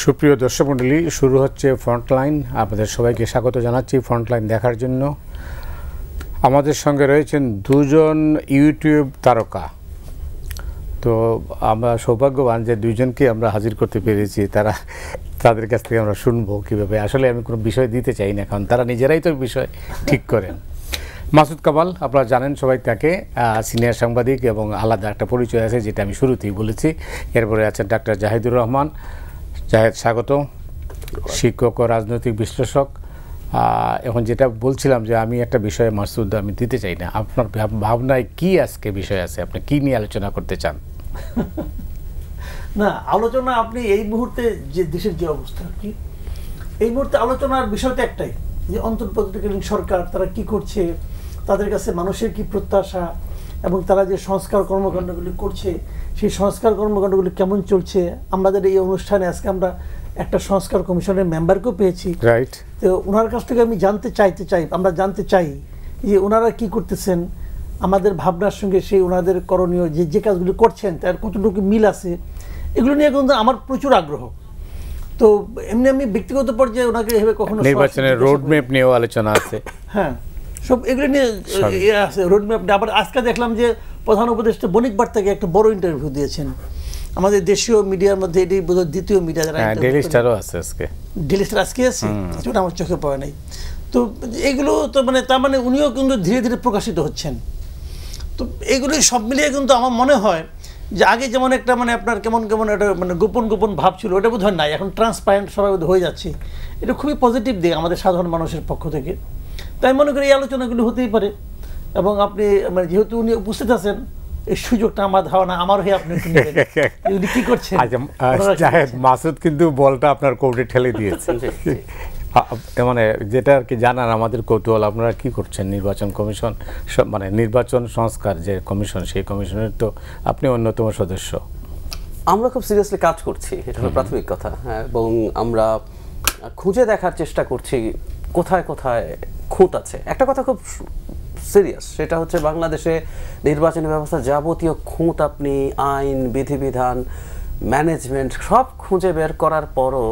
সুপ্রিয় দর্শক মণ্ডলী, শুরু হচ্ছে ফ্রন্টলাইন। আপনাদের সবাইকে স্বাগত জানাচ্ছি ফ্রন্টলাইন দেখার জন্য। আমাদের সঙ্গে রয়েছেন দুজন ইউটিউব তারকা। তো আমরা সৌভাগ্যবান যে দুইজনকে আমরা হাজির করতে পেরেছি। তাদের কাছ থেকে আমরা শুনবো কীভাবে। আসলে আমি কোনো বিষয় দিতে চাই না, কারণ তারা নিজেরাই তো বিষয় ঠিক করেন। মাসুদ কামাল, আপনারা জানেন সবাই তাকে, সিনিয়র সাংবাদিক এবং আলাদা একটা পরিচয় আছে যেটা আমি শুরুতেই বলেছি। এরপরে আছেন ডাক্তার জাহিদুর রহমান। জাহেদ, স্বাগত। শিক্ষক ও রাজনৈতিক বিশ্লেষক। এখন যেটা বলছিলাম যে আমি একটা বিষয়ে মাসুদ আমি দিতে চাই না, আপনার ভাবনায় কি আজকে বিষয় আছে, আপনি কি নিয়ে আলোচনা করতে চান? না, আলোচনা আপনি এই মুহূর্তে যে দেশের যে অবস্থা কি এই মুহূর্তে আলোচনার বিষয়টা একটাই, যে অন্তর্বর্তীকালীন সরকার তারা কি করছে, তাদের কাছে মানুষের কি প্রত্যাশা, এবং তারা যে সংস্কার কর্মকাণ্ডগুলি করছে সেই সংস্কার কর্মকাণ্ডগুলি কেমন চলছে। আমাদের এই অনুষ্ঠানে আজকে আমরা একটা সংস্কার কমিশনের মেম্বারকেও পেয়েছি, রাইট? তো ওনার কাছ থেকে আমি আমরা জানতে চাই যে ওনারা কি করতেছেন, আমাদের ভাবনার সঙ্গে সেই ওনাদের করণীয় যে কাজগুলি করছেন তার কতটুকু মিল আছে, এগুলো নিয়ে কিন্তু আমার প্রচুর আগ্রহ। তো এমনি আমি ব্যক্তিগত পর্যায়ে ওনাকে এভাবে কখনো নির্বাচনের রোডম্যাপ নিয়েও আলোচনা আছে। হ্যাঁ, সব এগুলো নিয়ে আছে রোডম্যাপ। আবার আজকে দেখলাম যে প্রধান উপদেষ্টা বণিক বার্তাকে একটা বড় ইন্টারভিউ দিয়েছেন আমাদের দেশীয় মিডিয়ার মধ্যে। এটি বোধহয় দ্বিতীয় মিডিয়া যারা ডেইলি স্টারও আছে আজকে। ডেইলি স্টার আজকে আছে, সেটা আমার চোখে পড়ে নাই। তো এগুলো তো তার মানে উনিও কিন্তু ধীরে ধীরে প্রকাশিত হচ্ছেন। তো এগুলি সব মিলিয়ে কিন্তু আমার মনে হয় যে আগে যেমন একটা আপনার কেমন একটা গোপন ভাব ছিল, ওটা বোধ হয় নাই, এখন ট্রান্সপারেন্ট সবাই হয়ে যাচ্ছে। এটা খুবই পজিটিভ দিক আমাদের সাধারণ মানুষের পক্ষ থেকে। তাই মনে করি এই আলোচনাগুলো হতেই পারে। এবং আপনি যেহেতু উনি উপস্থিত আছেন, এই সুযোগটা আমার ধারণা আমার হয়ে আপনি কি করছেন। মাসুদ কিন্তু বলটা আপনার কোর্টে ঠেলে দিয়েছে। যেটা আর কি জানার আমাদের কৌতূহল, আপনারা কি করছেন নির্বাচন কমিশন, নির্বাচন সংস্কার যে কমিশন, সেই কমিশনের তো আপনি অন্যতম সদস্য। আমরা খুব সিরিয়াসলি কাজ করছি, এটা হলো প্রাথমিক কথা। হ্যাঁ, এবং আমরা খুঁজে দেখার চেষ্টা করছি কোথায় কোথায় খুঁত আছে। একটা কথা খুব সিরিয়াস, সেটা হচ্ছে বাংলাদেশে নির্বাচনী ব্যবস্থা যাবতীয় খুঁত আপনি আইন, বিধিবিধান, ম্যানেজমেন্ট সব খুঁজে বের করার পরও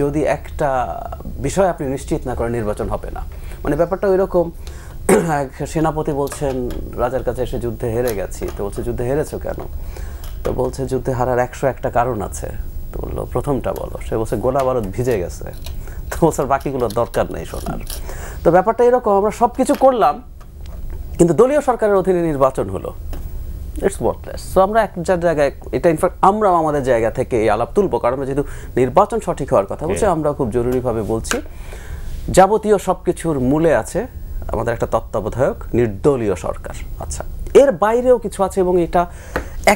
যদি একটা বিষয় আপনি নিশ্চিত না করেন, নির্বাচন হবে না। ব্যাপারটা ওই রকম, সেনাপতি বলছেন রাজার কাছে এসে যুদ্ধে হেরে গেছি। তো বলছে যুদ্ধে হেরেছো কেন? তো বলছে যুদ্ধে হারার 101টা কারণ আছে। তো বললো প্রথমটা বলো। সে বলছে গোলা বারুদ ভিজে গেছে। তো বলছে বাকিগুলোর দরকার নেই শোনার। তো ব্যাপারটা এরকম, আমরা সব কিছু করলাম কিন্তু দলীয় সরকারের অধীনে নির্বাচন হলো, ইটস ওয়ার্থলেস। সো আমরা একটা জায়গায়, এটা ইনফ্যাক্ট আমরাও আমাদের জায়গা থেকে এই আলাপ তুলবো, কারণ যেহেতু নির্বাচন সঠিক হওয়ার কথা বলছে, আমরা খুব জরুরিভাবে বলছি যাবতীয় সব কিছুর মূলে আছে আমাদের একটা তত্ত্বাবধায়ক নির্দলীয় সরকার। আচ্ছা, এর বাইরেও কিছু আছে এবং এটা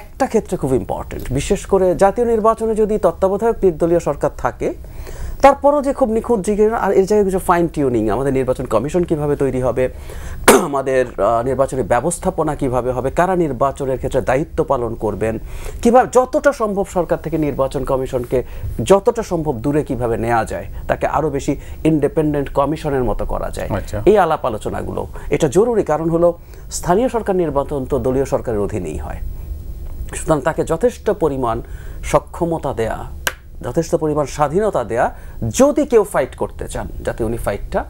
একটা ক্ষেত্রে খুব ইম্পর্টেন্ট। বিশেষ করে জাতীয় নির্বাচনে যদি তত্ত্বাবধায়ক নির্দলীয় সরকার থাকে, তারপরও যে খুব নিখুঁত জিজ্ঞেস, আর এর জায়গায় কিছু ফাইন টিউনিং, আমাদের নির্বাচন কমিশন কিভাবে তৈরি হবে, আমাদের নির্বাচনী ব্যবস্থাপনা কিভাবে হবে, কারা নির্বাচনের ক্ষেত্রে দায়িত্ব পালন করবেন, কিভাবে যতটা সম্ভব সরকার থেকে নির্বাচন কমিশনকে যতটা সম্ভব দূরে কিভাবে নেওয়া যায়, তাকে আরও বেশি ইন্ডিপেন্ডেন্ট কমিশনের মতো করা যায়, এই আলাপ আলোচনাগুলো এটা জরুরি। কারণ হলো স্থানীয় সরকার নির্বাচন তো দলীয় সরকারের অধীনেই হয়, সুতরাং তাকে যথেষ্ট পরিমাণ সক্ষমতা দেয়া, যথেষ্ট পরিমাণ স্বাধীনতা দেয়া, যদি কেউ ফাইট করতে চান যাতে উনি ফাইটটা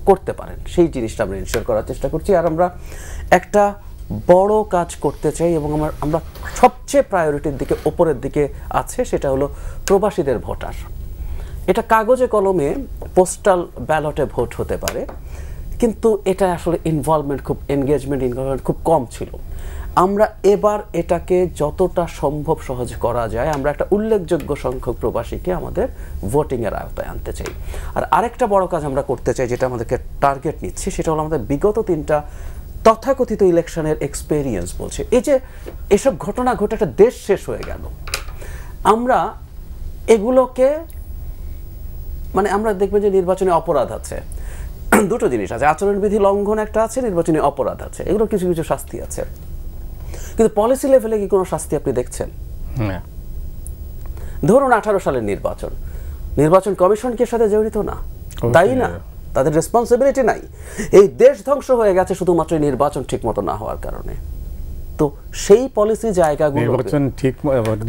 করতে পারেন, সেই জিনিসটা আমরা ইনশিওর করার চেষ্টা করছি। আর আমরা একটা বড় কাজ করতে চাই এবং আমরা সবচেয়ে প্রায়োরিটির দিকে, ওপরের দিকে আছে, সেটা হলো প্রবাসীদের ভোটার। এটা কাগজে কলমে পোস্টাল ব্যালটে ভোট হতে পারে, কিন্তু এটা আসলে ইনভলভমেন্ট খুব কম ছিল। আমরা এবার এটাকে যতটা সম্ভব সহজ করা যায়, আমরা একটা উল্লেখযোগ্য সংখ্যক প্রবাসীকে আমাদের ভোটিংয়ের আওতায় আনতে চাই। আর আরেকটা বড় কাজ আমরা করতে চাই, যেটা আমাদেরকে টার্গেট নিচ্ছি, সেটা হলো আমাদের বিগত 3টা তথাকথিত ইলেকশনের এক্সপেরিয়েন্স বলছে, এই যে এসব ঘটনা ঘটে একটা দেশ শেষ হয়ে গেল, আমরা এগুলোকে আমরা দেখবেন যে নির্বাচনী অপরাধ আছে, দুটো জিনিস আছে, আচরণবিধি লঙ্ঘন একটা আছে, নির্বাচনী অপরাধ আছে, এগুলো কিছু কিছু শাস্তি আছে। কিন্তু পলিসি লেভেলে কি কোনো শাস্তি আপনি দেখছেন? ধরুন 18 সালের নির্বাচন কমিশন কি এর সাথে জড়িত না? তাই না, তাদের রেসপন্সিবিলিটি নাই। এই দেশ ধ্বংস হয়ে গেছে শুধুমাত্র নির্বাচন ঠিক মতো না হওয়ার কারণে। তো সেই পলিসি জায়গাগুলো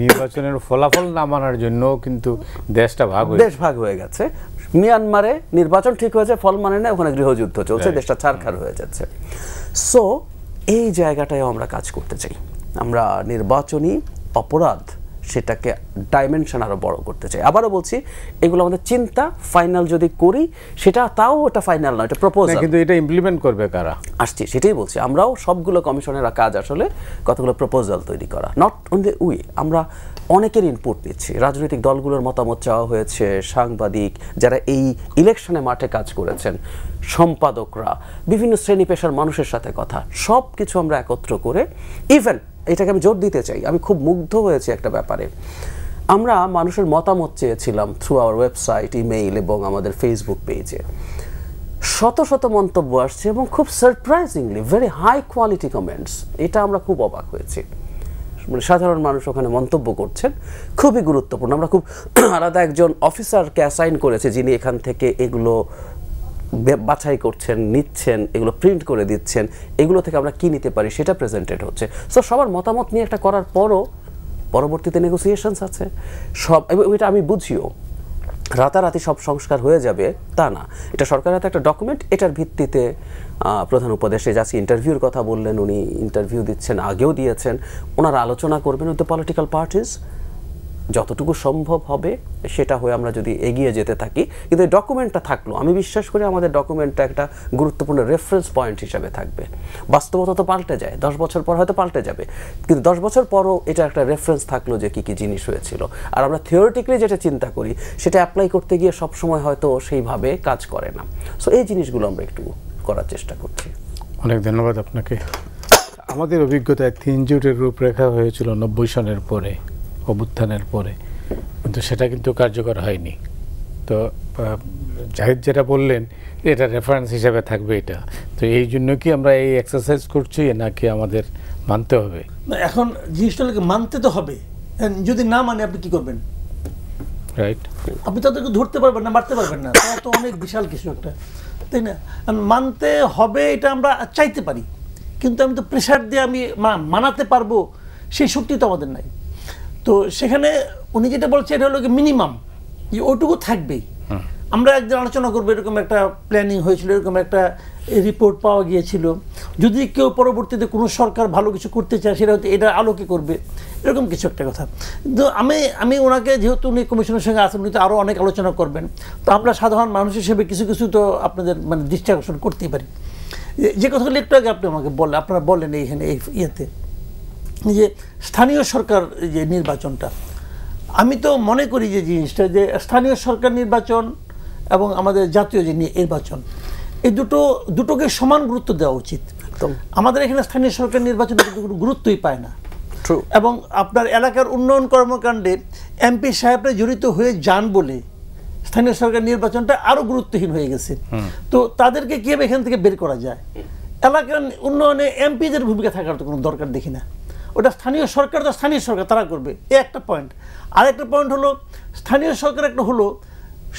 নির্বাচনের ফলাফল না মানার জন্য কিন্তু দেশটা দেশ ভাগ হয়ে গেছে। মিয়ানমারে নির্বাচন ঠিক হয়েছে, ফল মানে না, ওখানে গৃহযুদ্ধ চলছে, দেশটা ছারখার হয়ে যাচ্ছে। সো এই জায়গাটায় আমরা কাজ করতে চাই। আমরা নির্বাচনী অপরাধ সেটাকে ডাইমেনশন আরো বড় করতে চাই। আবারও বলছি, এগুলো আমাদের চিন্তা, ফাইনাল যদি করি সেটা, তাও ওটা ফাইনাল নয়, এটা প্রপোজাল, কিন্তু এটা ইমপ্লিমেন্ট করবে কারা আসছে সেটাই বলছি। আমরাও সবগুলো কমিশনের কাজ আসলে কতগুলো প্রপোজাল তৈরি করা, নট অনলি উই, আমরা অনেকের ইনপুট নিচ্ছি। রাজনৈতিক দলগুলোর মতামত চাওয়া হয়েছে, সাংবাদিক যারা এই ইলেকশনে মাঠে কাজ করেছেন, সম্পাদকরা, বিভিন্ন শ্রেণী পেশার মানুষের সাথে কথা, সব কিছু আমরা একত্র করে, ইভেন এটাকে আমি জোর দিতে চাই, আমি খুব মুগ্ধ হয়েছি একটা ব্যাপারে, আমরা মানুষের মতামত চেয়েছিলাম থ্রু আওয়ার ওয়েবসাইট, ইমেইল এবং আমাদের ফেসবুক পেজে। শত শত মন্তব্য আসছে এবং খুব surprisingly very high quality comments. এটা আমরা খুব অবাক হয়েছি, মানে সাধারণ মানুষ ওখানে মন্তব্য করছেন, খুবই গুরুত্বপূর্ণ। আমরা খুব আলাদা একজন অফিসারকে অ্যাসাইন করেছে, যিনি এখান থেকে এগুলো বাছাই করছেন, নিচ্ছেন, এগুলো প্রিন্ট করে দিচ্ছেন, এগুলো থেকে আমরা কি নিতে পারি সেটা প্রেজেন্টেড হচ্ছে। সো সবার মতামত নিয়ে একটা করার পরও পরবর্তীতে নেগোসিয়েশনস আছে সব, এবং এটা আমি বুঝিও রাতারাতি সব সংস্কার হয়ে যাবে তা না, এটা সরকারের হাতে একটা ডকুমেন্ট, এটার ভিত্তিতে প্রধান উপদেষ্টা যাচ্ছি ইন্টারভিউর কথা বললেন, উনি ইন্টারভিউ দিচ্ছেন, আগেও দিয়েছেন, ওনারা আলোচনা করবেন উইথ দ্য পলিটিক্যাল পার্টিস, যতটুকু সম্ভব হবে সেটা হয়ে আমরা যদি এগিয়ে যেতে থাকি। কিন্তু এই ডকুমেন্টটা থাকলো, আমি বিশ্বাস করি আমাদের ডকুমেন্টটা একটা গুরুত্বপূর্ণ রেফারেন্স পয়েন্ট হিসাবে থাকবে। বাস্তবতা তো পাল্টে যায়, 10 বছর পর হয়তো পাল্টে যাবে, কিন্তু 10 বছর পরও এটা একটা রেফারেন্স থাকলো যে কী কী জিনিস হয়েছিল। আর আমরা থিওরিটিক্যালি যেটা চিন্তা করি সেটা অ্যাপ্লাই করতে গিয়ে সবসময় হয়তো সেইভাবে কাজ করে না। সো এই জিনিসগুলো আমরা একটু করার চেষ্টা করছি। অনেক ধন্যবাদ আপনাকে। আমাদের অভিজ্ঞতায় 3 জোটের রূপরেখা হয়েছিল 90 সনের পরে, অভ্যুত্থানের পরে, কিন্তু সেটা কিন্তু কার্যকর হয়নি। তো জাহিদ যেটা বললেন এটা রেফারেন্স হিসেবে থাকবে, এটা তো এই জন্য কি আমরা এই এক্সারসাইজ করছি নাকি আমাদের মানতে হবে? এখন জিনিসটা মানতে তো হবে, যদি না মানে আপনি কি করবেন? রাইট, আপনি তাদেরকে ধরতে পারবেন না, মারতে পারবেন না, তারা তো অনেক বিশাল কিছু একটা, তাই না? মানতে হবে এটা আমরা চাইতে পারি, কিন্তু আমি তো প্রেশার দিয়ে আমি মানাতে পারবো সেই শক্তি তো আমাদের নাই। তো সেখানে উনি যেটা বলছে এটা হলো মিনিমাম, যে ওইটুকু থাকবেই। আমরা একদিন আলোচনা করবো, এরকম একটা প্ল্যানিং হয়েছিল, এরকম একটা রিপোর্ট পাওয়া গিয়েছিল, যদি কেউ পরবর্তীতে কোনো সরকার ভালো কিছু করতে চায় সেটা হয়তো এটা আলোকে করবে, এরকম কিছু একটা কথা। কিন্তু আমি ওনাকে, যেহেতু উনি কমিশনের সঙ্গে আছেন, উনি তো আরও অনেক আলোচনা করবেন, তো আমরা সাধারণ মানুষ হিসেবে কিছু কিছু তো আপনাদের মানে দৃষ্টি আকর্ষণ করতেই পারি। যে কথাগুলো একটু আগে আপনি আমাকে বললেন, আপনারা বললেন এইখানে এই ইয়েতে যে স্থানীয় সরকার যে নির্বাচনটা, আমি তো মনে করি যে জিনিসটা, যে স্থানীয় সরকার নির্বাচন এবং আমাদের জাতীয় যে নির্বাচন, এই দুটোকে সমান গুরুত্ব দেওয়া উচিত। আমাদের এখানে স্থানীয় সরকার নির্বাচন কোনো গুরুত্বই পায় না, এবং আপনার এলাকার উন্নয়ন কর্মকাণ্ডে এমপি সাহেবরা জড়িত হয়ে যান বলে স্থানীয় সরকার নির্বাচনটা আরও গুরুত্বহীন হয়ে গেছে। তো তাদেরকে কীভাবে এখান থেকে বের করা যায়? এলাকার উন্নয়নে এমপিদের ভূমিকা থাকার তো কোনো দরকার দেখি না। ওটা স্থানীয় সরকার, তো স্থানীয় সরকার তারা করবে, এ একটা পয়েন্ট। আরেকটা পয়েন্ট হলো, স্থানীয় সরকার একটা হলো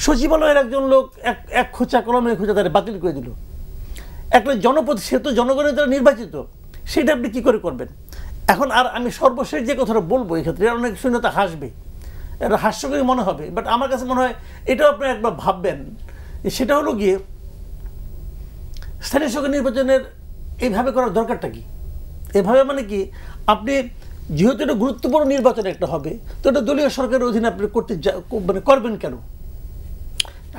সচিবালয়ের একজন লোক এক খোঁচা কলমের খোঁচা তারা বাতিল করে দিল। একটা জনপ্রতি, সে তো জনগণের দ্বারা নির্বাচিত, সেটা আপনি কী করে করবেন? এখন আর আমি সর্বশেষ যে কথাটা বলবো এই ক্ষেত্রে, অনেক শুনে তো হাসবে, এটা হাস্যকরী মনে হবে, বাট আমার কাছে মনে হয় এটাও আপনি একবার ভাববেন। সেটা হলো গিয়ে স্থানীয় সরকার নির্বাচনের এইভাবে করার দরকারটা কি? এভাবে মানে কি, আপনি যেহেতু এটা গুরুত্বপূর্ণ নির্বাচন একটা হবে, তো এটা দলীয় সরকারের অধীনে আপনি করতে মানে করবেন কেন?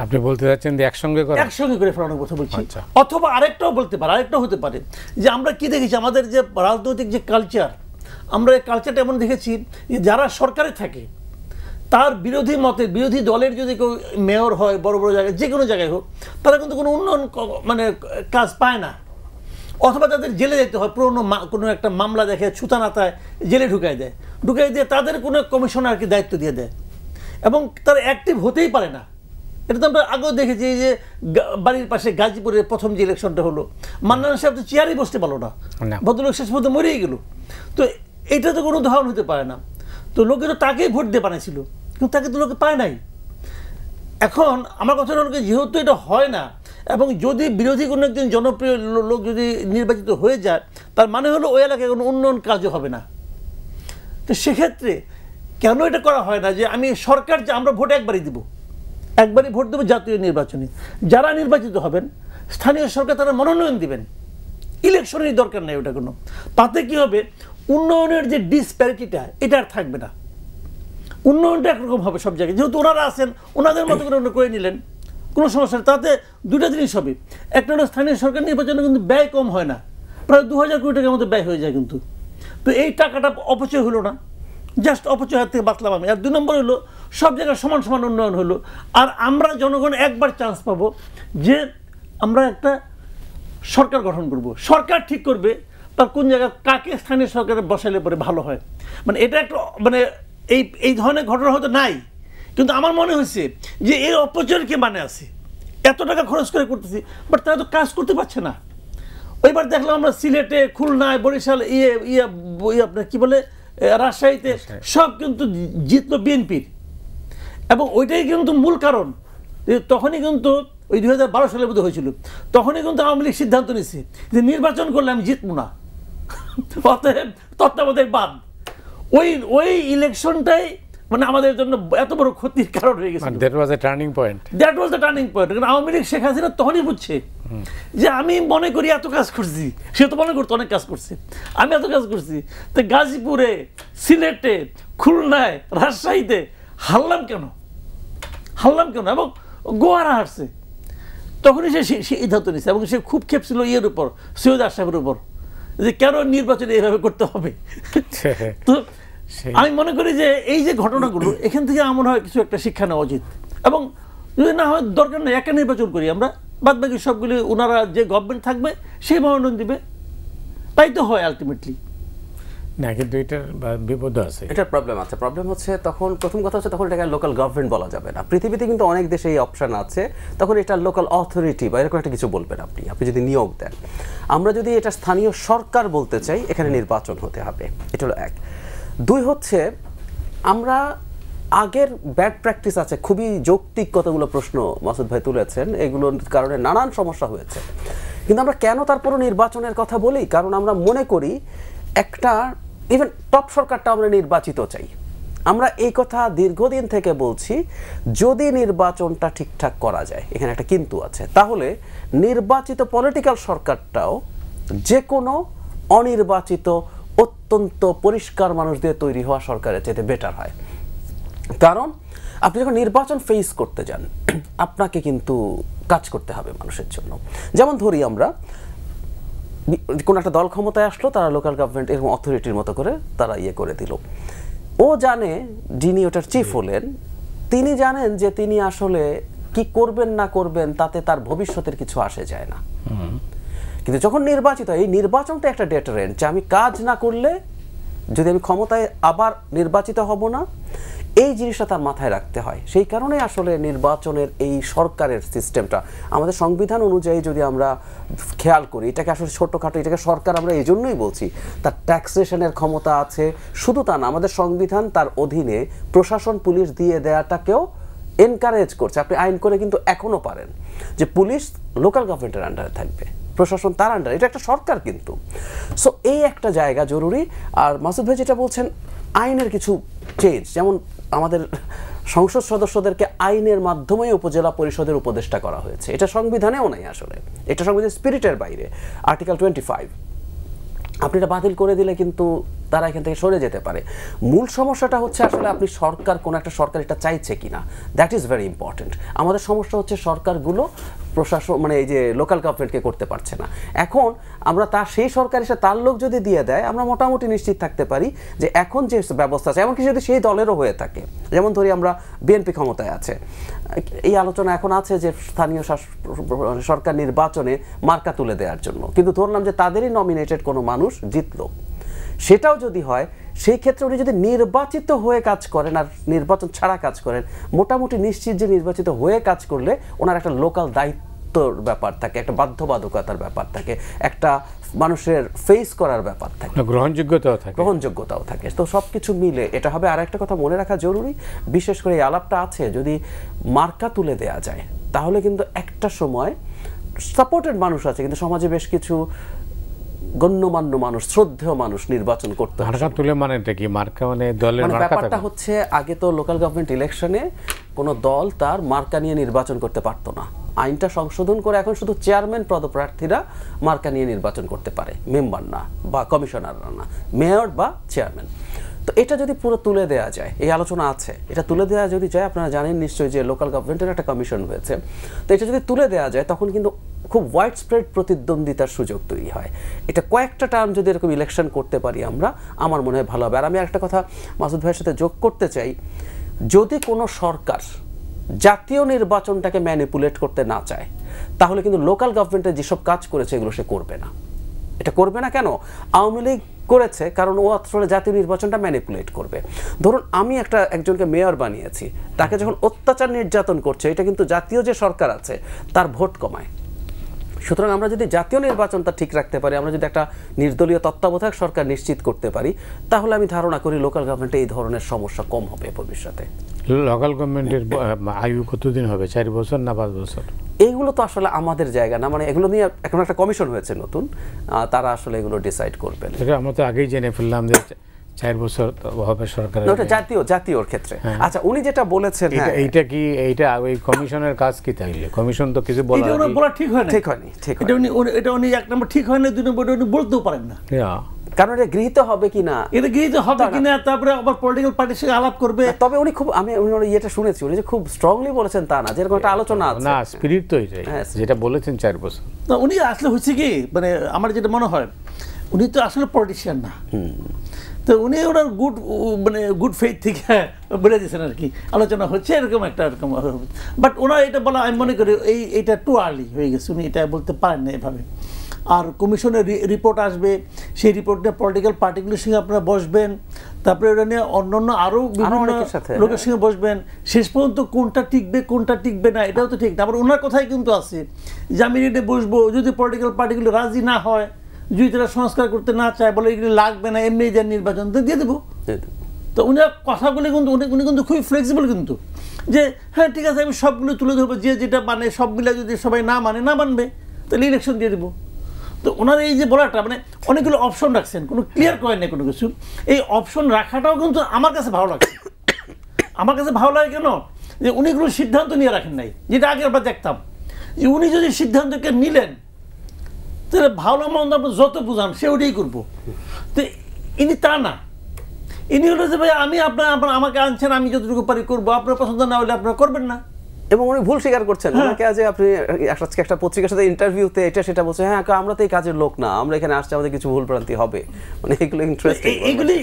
আপনি বলতে চাচ্ছেন যে একসঙ্গে করে ফেলানোর কথা বলছি। অথবা আরেকটাও বলতে পারে, আরেকটাও হতে পারে যে আমরা কি দেখেছি, আমাদের যে রাজনৈতিক যে কালচার, আমরা এই কালচারটা এমন দেখেছি যে যারা সরকারে থাকে তার বিরোধী মতের, বিরোধী দলের যদি কেউ মেয়র হয়, বড় বড় জায়গায়, যে কোনো জায়গায় হোক, তারা কিন্তু কোনো উন্নয়ন মানে কাজ পায় না, অথবা তাদের জেলে যেতে হয়, পুরোনো কোনো একটা মামলা দেখে ছুতানাতায় জেলে ঢুকাই দিয়ে তাদের কোনো কমিশনারকে দায়িত্ব দিয়ে দেয়, এবং তারা অ্যাক্টিভ হতেই পারে না। এটা তো আমরা আগেও দেখেছি, যে বাড়ির পাশে গাজীপুরের প্রথম যে ইলেকশনটা হলো, মান্নান সাহেব তো চেয়ারেই বসতে পারলো না, ভদ্রলোক শেষ পর্যন্ত মরেই গেল। তো এটা তো কোনো উদাহরণ হতে পারে না। তো লোকে তো তাকেই ভোট দিয়ে বানাইছিল, কিন্তু তাকে তো লোকে পায় নাই। এখন আমার কথা হলো, যেহেতু এটা হয় না, এবং যদি বিরোধী কোনো একজন জনপ্রিয় লোক যদি নির্বাচিত হয়ে যায়, তার মানে হলো ওই এলাকায় কোনো উন্নয়ন কাজও হবে না। তো সেক্ষেত্রে কেন এটা করা হয় না যে আমি সরকার যে আমরা ভোট একবারই দিব, একবারই ভোট দেবো জাতীয় নির্বাচনে, যারা নির্বাচিত হবেন স্থানীয় সরকার তারা মনোনয়ন দিবেন, ইলেকশনের দরকার নেই ওটা কোনো। তাতে কি হবে, উন্নয়নের যে ডিসপ্যারিটিটা এটা আর থাকবে না, উন্নয়নটা একরকম হবে সব জায়গায়। যেহেতু ওনারা আছেন ওনাদের মতো করে ওনারা করে নিলেন, কোনো সমস্যা নেই। তাতে দুটা জিনিস হবে, একটা হলো স্থানীয় সরকার নির্বাচনে কিন্তু ব্যয় কম হয় না, প্রায় 2000 কোটি টাকার মতো ব্যয় হয়ে যায় কিন্তু। তো এই টাকাটা অপচয় হলো না, জাস্ট অপচয় হাত থেকে বাঁচলাম আমি। আর 2 নম্বর হলো সব জায়গায় সমান সমান উন্নয়ন হলো। আর আমরা জনগণ একবার চান্স পাবো যে আমরা একটা সরকার গঠন করব, সরকার ঠিক করবে তার কোন জায়গায় কাকে স্থানীয় সরকারে বসাইলে পরে ভালো হয়। মানে এটা একটা মানে এই ধরনের ঘটনা হয়তো নাই, কিন্তু আমার মনে হয়েছে যে এর অপচয়ের কে মানে আছে, এত টাকা খরচ করে করতেছি বাট তারা তো কাজ করতে পারছে না। ওইবার দেখলাম আমরা সিলেটে, খুলনায়, বরিশাল, আপনার কি বলে রাজশাহীতে সব কিন্তু জিতলো বিএনপির, এবং ওইটাই কিন্তু মূল কারণ। তখনই কিন্তু ওই 2012 সালের মধ্যে হয়েছিল, তখনই কিন্তু আওয়ামী লীগ সিদ্ধান্ত নিচ্ছে যে নির্বাচন করলে আমি জিতবো না, অতএব তত্ত্বাবধায়ক বাদ। ওই ইলেকশনটাই মানে আমাদের জন্য এত বড় ক্ষতির কারণ হয়ে গেছে। That was A turning point. That was the turning point. কারণ আওয়ামী লীগ শেখ হাসিনা তখনই বুঝছে যে আমি মনে করি এত কাজ করছি, সে তো মনে করতো অনেক কাজ করছে, আমি এত কাজ করছি, তো গাজীপুরে, সিলেটে, খুলনায়, রাজশাহীতে হারলাম কেন এবং গোয়ারা হারছে। তখনই সে সিদ্ধান্ত নিচ্ছে, এবং সে খুব খেপছিল ইয়ের উপর, সৈয়দ আশরাফের উপর, যে কেন নির্বাচনে এইভাবে করতে হবে। তো আমি মনে করি যে এই যে ঘটনাগুলো, এখান থেকে আমার হয় কিছু একটা শিক্ষা নেওয়া উচিত, এবং যদি না হয় দরকার নেই একটা নির্বাচন করি আমরা, বাদ বাকি সবগুলি ওনারা যে গভর্নমেন্ট থাকবে সেই মনোনয়ন দিবে, তাই তো হয় আলটিমেটলি। না, কিন্তু এটার বিপদ আছে, এটার প্রবলেম আছে। প্রবলেম হচ্ছে তখন প্রথম কথা হচ্ছে তখন এটাকে লোকাল গভর্নমেন্ট বলা যাবে না। পৃথিবীতে কিন্তু অনেক দেশে এই অপশন আছে, তখন এটা লোকাল অথরিটি বা এরকম একটা কিছু বলবেন আপনি যদি নিয়োগ দেন। আমরা যদি এটা স্থানীয় সরকার বলতে চাই, এখানে নির্বাচন হতে হবে, এটা হলো এক। 2 হচ্ছে আমরা আগের ব্যাড প্র্যাকটিস আছে, খুবই যৌক্তিক কতগুলো প্রশ্ন মাসুদ ভাই তুলেছেন, এগুলোর কারণে নানান সমস্যা হয়েছে। কিন্তু আমরা কেন তারপরও নির্বাচনের কথা বলি, কারণ আমরা মনে করি একটা ইভেন টপ সরকারটা আমরা নির্বাচিত চাই। আমরা এই কথা দীর্ঘদিন থেকে বলছি, যদি নির্বাচনটা ঠিকঠাক করা যায়, এখানে একটা কিন্তু আছে, তাহলে নির্বাচিত পলিটিক্যাল সরকারটাও যে কোনো অনির্বাচিত অত্যন্ত পরিষ্কার মানুষ দিয়ে তৈরি হওয়া সরকারের চেয়ে বেটার হয়। কারণ আপনি যখন নির্বাচন ফেস করতে যান, আপনাকে কিন্তু কাজ করতে হবে মানুষের জন্য। যেমন ধরি আমরা কোন একটা দল ক্ষমতায় আসলো, তারা লোকাল গভর্নমেন্ট এরকম অথরিটির মতো করে তারা করে দিল। ও জানে, যিনি ওটার চিফ হলেন, তিনি জানেন যে তিনি আসলে কি করবেন না করবেন তাতে তার ভবিষ্যতের কিছু আসে যায় না। কিন্তু যখন নির্বাচিত হয়, এই নির্বাচনটা একটা ডেটারেন্ট, যে আমি কাজ না করলে যদি আমি ক্ষমতায় আবার নির্বাচিত হব না, এই জিনিসটা তার মাথায় রাখতে হয়। সেই কারণে আসলে নির্বাচনের এই সরকারের সিস্টেমটা আমাদের সংবিধান অনুযায়ী যদি আমরা খেয়াল করি, এটাকে আসলে ছোটখাটো, এটাকে সরকার আমরা এই জন্যই বলছি, তার ট্যাক্সেশনের ক্ষমতা আছে। শুধু তা না, আমাদের সংবিধান তার অধীনে প্রশাসন, পুলিশ দিয়ে দেওয়াটাকেও এনকারেজ করছে। আপনি আইন করে কিন্তু এখনো পারেন যে পুলিশ লোকাল গভর্নমেন্টের আন্ডারে থাকবে, প্রশাসন তার আন্ডারে, এটা একটা সরকার কিন্তু। সো এই একটা জায়গা জরুরি। আর মাসুদ ভাই যেটা বলছেন, আইনের কিছু চেঞ্জ, যেমন আমাদের সংসদ সদস্যদেরকে আইনের মাধ্যমে উপজেলা পরিষদের উপদেষ্টা করা হয়েছে, এটা সংবিধানেও নাই আসলে, এটা সংবিধানের স্পিরিটের বাইরে। আর্টিকেল 25 আপনি এটা বাতিল করে দিলে কিন্তু তারা এখান থেকে সরে যেতে পারে। মূল সমস্যাটা হচ্ছে আসলে আপনি সরকার, কোন একটা সরকার এটা চাইছে কিনা, দ্যাট ইজ ভেরি ইম্পর্টেন্ট। আমাদের সমস্যা হচ্ছে সরকারগুলো প্রশাসন মানে এই যে লোকাল গভর্নমেন্টকে করতে পারছে না। এখন আমরা সেই সরকার এসে তার লোক যদি দিয়ে দেয়, আমরা মোটামুটি নিশ্চিত থাকতে পারি যে এখন যে ব্যবস্থা আছে, এমনকি যদি সেই দলেরও হয়ে থাকে, যেমন ধরি আমরা বিএনপি ক্ষমতায় আছে, এই আলোচনা এখন আছে যে স্থানীয় সরকার নির্বাচনে মার্কা তুলে দেওয়ার জন্য, কিন্তু ধরলাম যে তাদেরই নমিনেটেড কোনো মানুষ জিতলো, সেটাও যদি হয়, সেই ক্ষেত্রে উনি যদি নির্বাচিত হয়ে কাজ করেন আর নির্বাচন ছাড়া কাজ করেন, মোটামুটি নিশ্চিত যে নির্বাচিত হয়ে কাজ করলে ওনার একটা লোকাল দায়িত্বর ব্যাপার থাকে, একটা বাধ্যবাধকতার ব্যাপার থাকে, একটা মানুষের ফেস করার ব্যাপার থাকে, গ্রহণযোগ্যতাও থাকে। তো সবকিছু মিলে এটা হবে। আর একটা কথা মনে রাখা জরুরি, বিশেষ করে এই আলাপটা আছে, যদি মার্কা তুলে দেয়া যায় তাহলে কিন্তু একটা সময় সাপোর্টেড মানুষ আছে, কিন্তু সমাজে বেশ কিছু গণ্যমান্য মানুষ, শ্রদ্ধেয় মানুষ নির্বাচন করতে হয়। মার্কা তুলে মানে এটা কি মার্কা মানে দলের মানে মার্কা ব্যাপারটা থাকে? হচ্ছে আগে তো লোকাল গভর্নমেন্ট ইলেকশনে কোনো দল তার মার্কা নিয়ে নির্বাচন করতে পারতো না। আইনটা সংশোধন করে এখন শুধু চেয়ারম্যান পদপ্রার্থীরা মার্কা নিয়ে নির্বাচন করতে পারে, মেম্বার না বা কমিশনাররা না, মেয়র বা চেয়ারম্যান। তো এটা যদি পুরো তুলে দেওয়া যায়, এই আলোচনা আছে, এটা তুলে দেওয়া যদি যায়, আপনারা জানেন নিশ্চয়ই যে লোকাল গভর্নমেন্টের একটা কমিশন হয়েছে, তো এটা যদি তুলে দেওয়া যায় তখন কিন্তু খুব ওয়াইড স্প্রেড প্রতিদ্বন্দ্বিতার সুযোগ তৈরি হয়। এটা কয়েকটা টার্ম যদি এরকম ইলেকশন করতে পারি আমরা, আমার মনে হয় ভালো হবে। আর আমি আরেকটা কথা মাসুদ ভাইয়ের সাথে যোগ করতে চাই, যদি কোনো সরকার জাতীয় নির্বাচনটাকে ম্যানিপুলেট করতে না চায়, তাহলে কিন্তু লোকাল গভর্নমেন্টে যেসব কাজ করেছে এগুলো সে করবে না। এটা করবে না কেন? আওয়ামী লীগ করেছে কারণ ও আসলে জাতীয় নির্বাচনটা ম্যানিপুলেট করবে। ধরুন আমি একজনকে মেয়র বানিয়েছি, তাকে যখন অত্যাচার নির্যাতন করছে, এটা কিন্তু জাতীয় যে সরকার আছে তার ভোট কমায়। সুতরাং আমরা যদি জাতীয় নির্বাচনটা ঠিক রাখতে পারি, আমরা যদি একটা নির্দলীয় তত্ত্বাবধায়ক সরকার নিশ্চিত করতে পারি, তাহলে আমি ধারণা করি লোকাল গভর্নমেন্টে এই ধরনের সমস্যা কম হবে ভবিষ্যতে। লোকাল গভর্নমেন্টের আয়ু কতদিন হবে? 4 বছর না 5 বছর? এইগুলো তো আসলে আমাদের জায়গা না, মানে এগুলো নিয়ে এখন একটা কমিশন হয়েছে নতুন, তারা আসলে এগুলো ডিসাইড করবেন। এটা আমরা তো আগেই জেনে ফেললাম যে 4 বছর হবে সরকারের। ওটা জাতীয়র ক্ষেত্রে। আচ্ছা, উনি যেটা বলেছেন, এইটা কি এইটা ওই কমিশনের কাজ কি তাইলে? কমিশন তো কিছু বলা ঠিক হয় না, ঠিক হয়নি। এটা উনি এক নম্বর ঠিক হয় না, 2 নম্বর উনি বলতেও পারেন না, কারণ এটা গৃহীত হবে কিনা, এটা গৃহীত হবে কিনা, তারপরে আবার পলিটিক্যাল পার্টির সঙ্গে আলাপ করবে। তবে উনি খুব, আমি এটা শুনেছি, উনি যে খুব স্ট্রংলি বলেছেন তা না, যেরকম একটা আলোচনা আছে না, স্পিরিট তো এটাই যেটা বলেছেন 4 বছর। না, উনি আসলে হচ্ছে কি, মানে আমার যেটা মনে হয় উনি তো আসলে পলিটিশিয়ান না, তো উনি ওনার গুড ফেথ থেকে বলে দিয়েছেন আর কি, আলোচনা হচ্ছে এরকম একটা এরকম। বাট ওনার এটা বলা আমি মনে করি এইটা টু আর্লি হয়ে গেছে, উনি এটা বলতে পারেন না এভাবে। আর কমিশনের রিপোর্ট আসবে, সেই রিপোর্ট নিয়ে পলিটিক্যাল পার্টিগুলোর সঙ্গে আপনারা বসবেন, তারপরে ওটা নিয়ে অন্যান্য আরও বিভিন্ন লোকের সঙ্গে বসবেন, শেষ পর্যন্ত কোনটা টিকবে না এটাও তো ঠিক না। আবার ওনার কথাই কিন্তু আছে যে আমি এটা বসবো, যদি পলিটিক্যাল পার্টিগুলো রাজি না হয়, যদি তারা সংস্কার করতে না চায়, বলে এগুলো লাগবে না, এমনি যার নির্বাচন তো দিয়ে দেবো। তো উনি কথাগুলি কিন্তু উনি কিন্তু খুবই ফ্লেক্সিবল, কিন্তু যে হ্যাঁ ঠিক আছে আমি সবগুলো তুলে ধরবো, যে যেটা মানে সব মিলে যদি সবাই না মানবে তাহলে ইলেকশন দিয়ে দেবো। তো ওনার এই যে বলাটা, মানে অনেকগুলো অপশন রাখছেন, কোনো ক্লিয়ার করেন না কোনো কিছু। এই অপশন রাখাটাও কিন্তু আমার কাছে ভালো লাগছে। আমার কাছে ভালো লাগে কেন, যে উনি কোনো সিদ্ধান্ত নিয়ে রাখেন নাই, যেটা আগে আমরা দেখতাম যে উনি যদি সিদ্ধান্তকে নিলেন তাহলে ভালো মন্দ আপনি যত বুঝান সে ওটাই করবো। তো ইনি তা না, ইনি হলো যে ভাই আমি আমাকে আনছেন, আমি যতটুকু পারি করবো, আপনার পছন্দ না হলে আপনারা করবেন না। এবং উনি ভুল স্বীকার করছেন, ওনাকে যে আপনি আজকে একটা পত্রিকার সাথে ইন্টারভিউতে এটা সেটা বলছে, হ্যাঁ আমরা তো এই কাজের লোক না, আমরা এখানে আসছি, আমাদের কিছু ভুল ভ্রান্তি হবে, মানে এগুলো ইন্টারেস্টিং।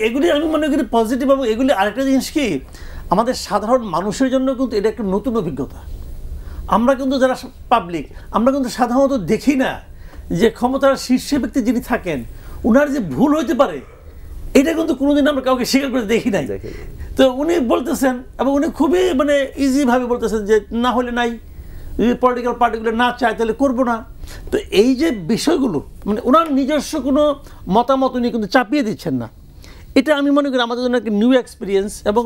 এগুলি আমি মনে করি পজিটিভ। এবং এগুলি আরেকটা জিনিস কি, আমাদের সাধারণ মানুষের জন্য কিন্তু এটা একটা নতুন অভিজ্ঞতা। আমরা কিন্তু যারা পাবলিক, আমরা কিন্তু সাধারণত দেখি না যে ক্ষমতার শীর্ষে ব্যক্তি যিনি থাকেন উনার যে ভুল হইতে পারে, এটা কিন্তু কোনোদিন আমরা কাউকে স্বীকার করে দেখি নাই। তো উনি বলতেছেন, এবং উনি খুবই মানে ইজিভাবে বলতেছেন যে না হলে নাই, যদি পলিটিক্যাল পার্টিগুলো না চায় তাহলে করবো না। তো এই যে বিষয়গুলো, মানে ওনার নিজস্ব কোনো মতামত উনি কিন্তু চাপিয়ে দিচ্ছেন না। এটা আমি মনে করি আমাদের জন্য একটা নিউ এক্সপিরিয়েন্স, এবং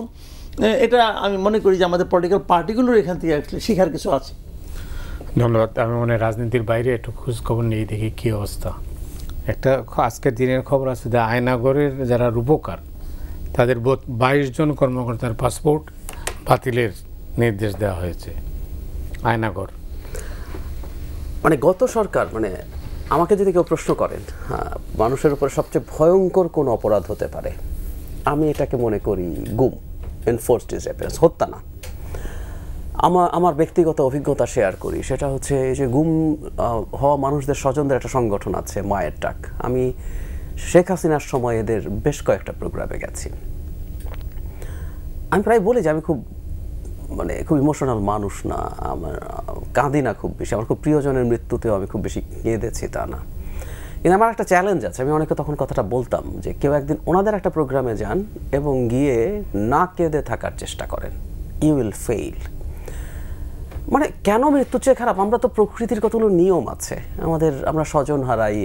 এটা আমি মনে করি যে আমাদের পলিটিক্যাল পার্টিগুলোর এখান থেকে শেখার কিছু আছে। ধন্যবাদ। আমি মনে হয় রাজনীতির বাইরে একটু খোঁজ খবর নিয়ে দেখি কী অবস্থা। একটা আজকের দিনের খবর আছে যে আয়নাগরের যারা রূপকার তাদের 22 জন কর্মকর্তার পাসপোর্ট বাতিলের নির্দেশ দেওয়া হয়েছে। আয়নাগর মানে গত সরকার, মানে আমাকে যদি কেউ প্রশ্ন করেন মানুষের উপরে সবচেয়ে ভয়ঙ্কর কোন অপরাধ হতে পারে, আমি এটাকে মনে করি গুম, এনফোর্সড ডিসঅ্যাপিয়ারেন্স, হত্যা না। আমার ব্যক্তিগত অভিজ্ঞতা শেয়ার করি, সেটা হচ্ছে এই যে গুম হওয়া মানুষদের স্বজনদের একটা সংগঠন আছে মায়ের ডাক। আমি শেখ হাসিনার সময় এদের বেশ কয়েকটা প্রোগ্রামে গেছি। আমি প্রায় বলি যে আমি খুব ইমোশনাল মানুষ না, আমার কাঁদি না খুব বেশি, আমার খুব প্রিয়জনের মৃত্যুতেও আমি খুব বেশি কেঁদেছি তা না। কিন্তু আমার একটা চ্যালেঞ্জ আছে, আমি অনেকে তখন কথাটা বলতাম যে কেউ একদিন ওনাদের একটা প্রোগ্রামে যান এবং গিয়ে না কেঁদে থাকার চেষ্টা করেন, ইউ উইল ফেইল। মানে কেন মৃত্যু চেয়ে খারাপ? আমরা তো প্রকৃতির কতগুলো নিয়ম আছে আমাদের, আমরা স্বজন হারাই,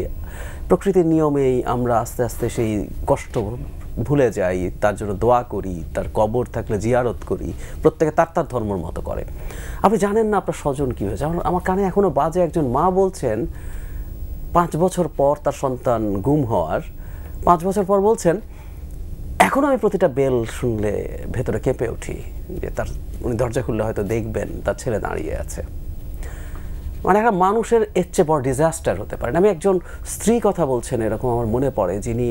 প্রকৃতির নিয়মেই আমরা আস্তে আস্তে সেই কষ্ট ভুলে যাই, তার জন্য দোয়া করি, তার কবর থাকলে জিয়ারত করি, প্রত্যেকে তার তার ধর্মের মতো করে। আপনি জানেন না আপনার স্বজন কী হয়েছে। আমার কানে এখনো বাজে, একজন মা বলছেন 5 বছর পর তার সন্তান গুম হওয়ার 5 বছর পর বলছেন, এখনো আমি প্রতিটা বেল শুনলে ভেতরে কেঁপে উঠি যে উনি দরজা খুললে হয়তো দেখবেন তার ছেলে দাঁড়িয়ে আছে। মানে একটা মানুষের এর চেয়ে বড় ডিজাস্টার হতে পারে না। আমি একজন স্ত্রী কথা বলছেন এরকম আমার মনে পড়ে, যিনি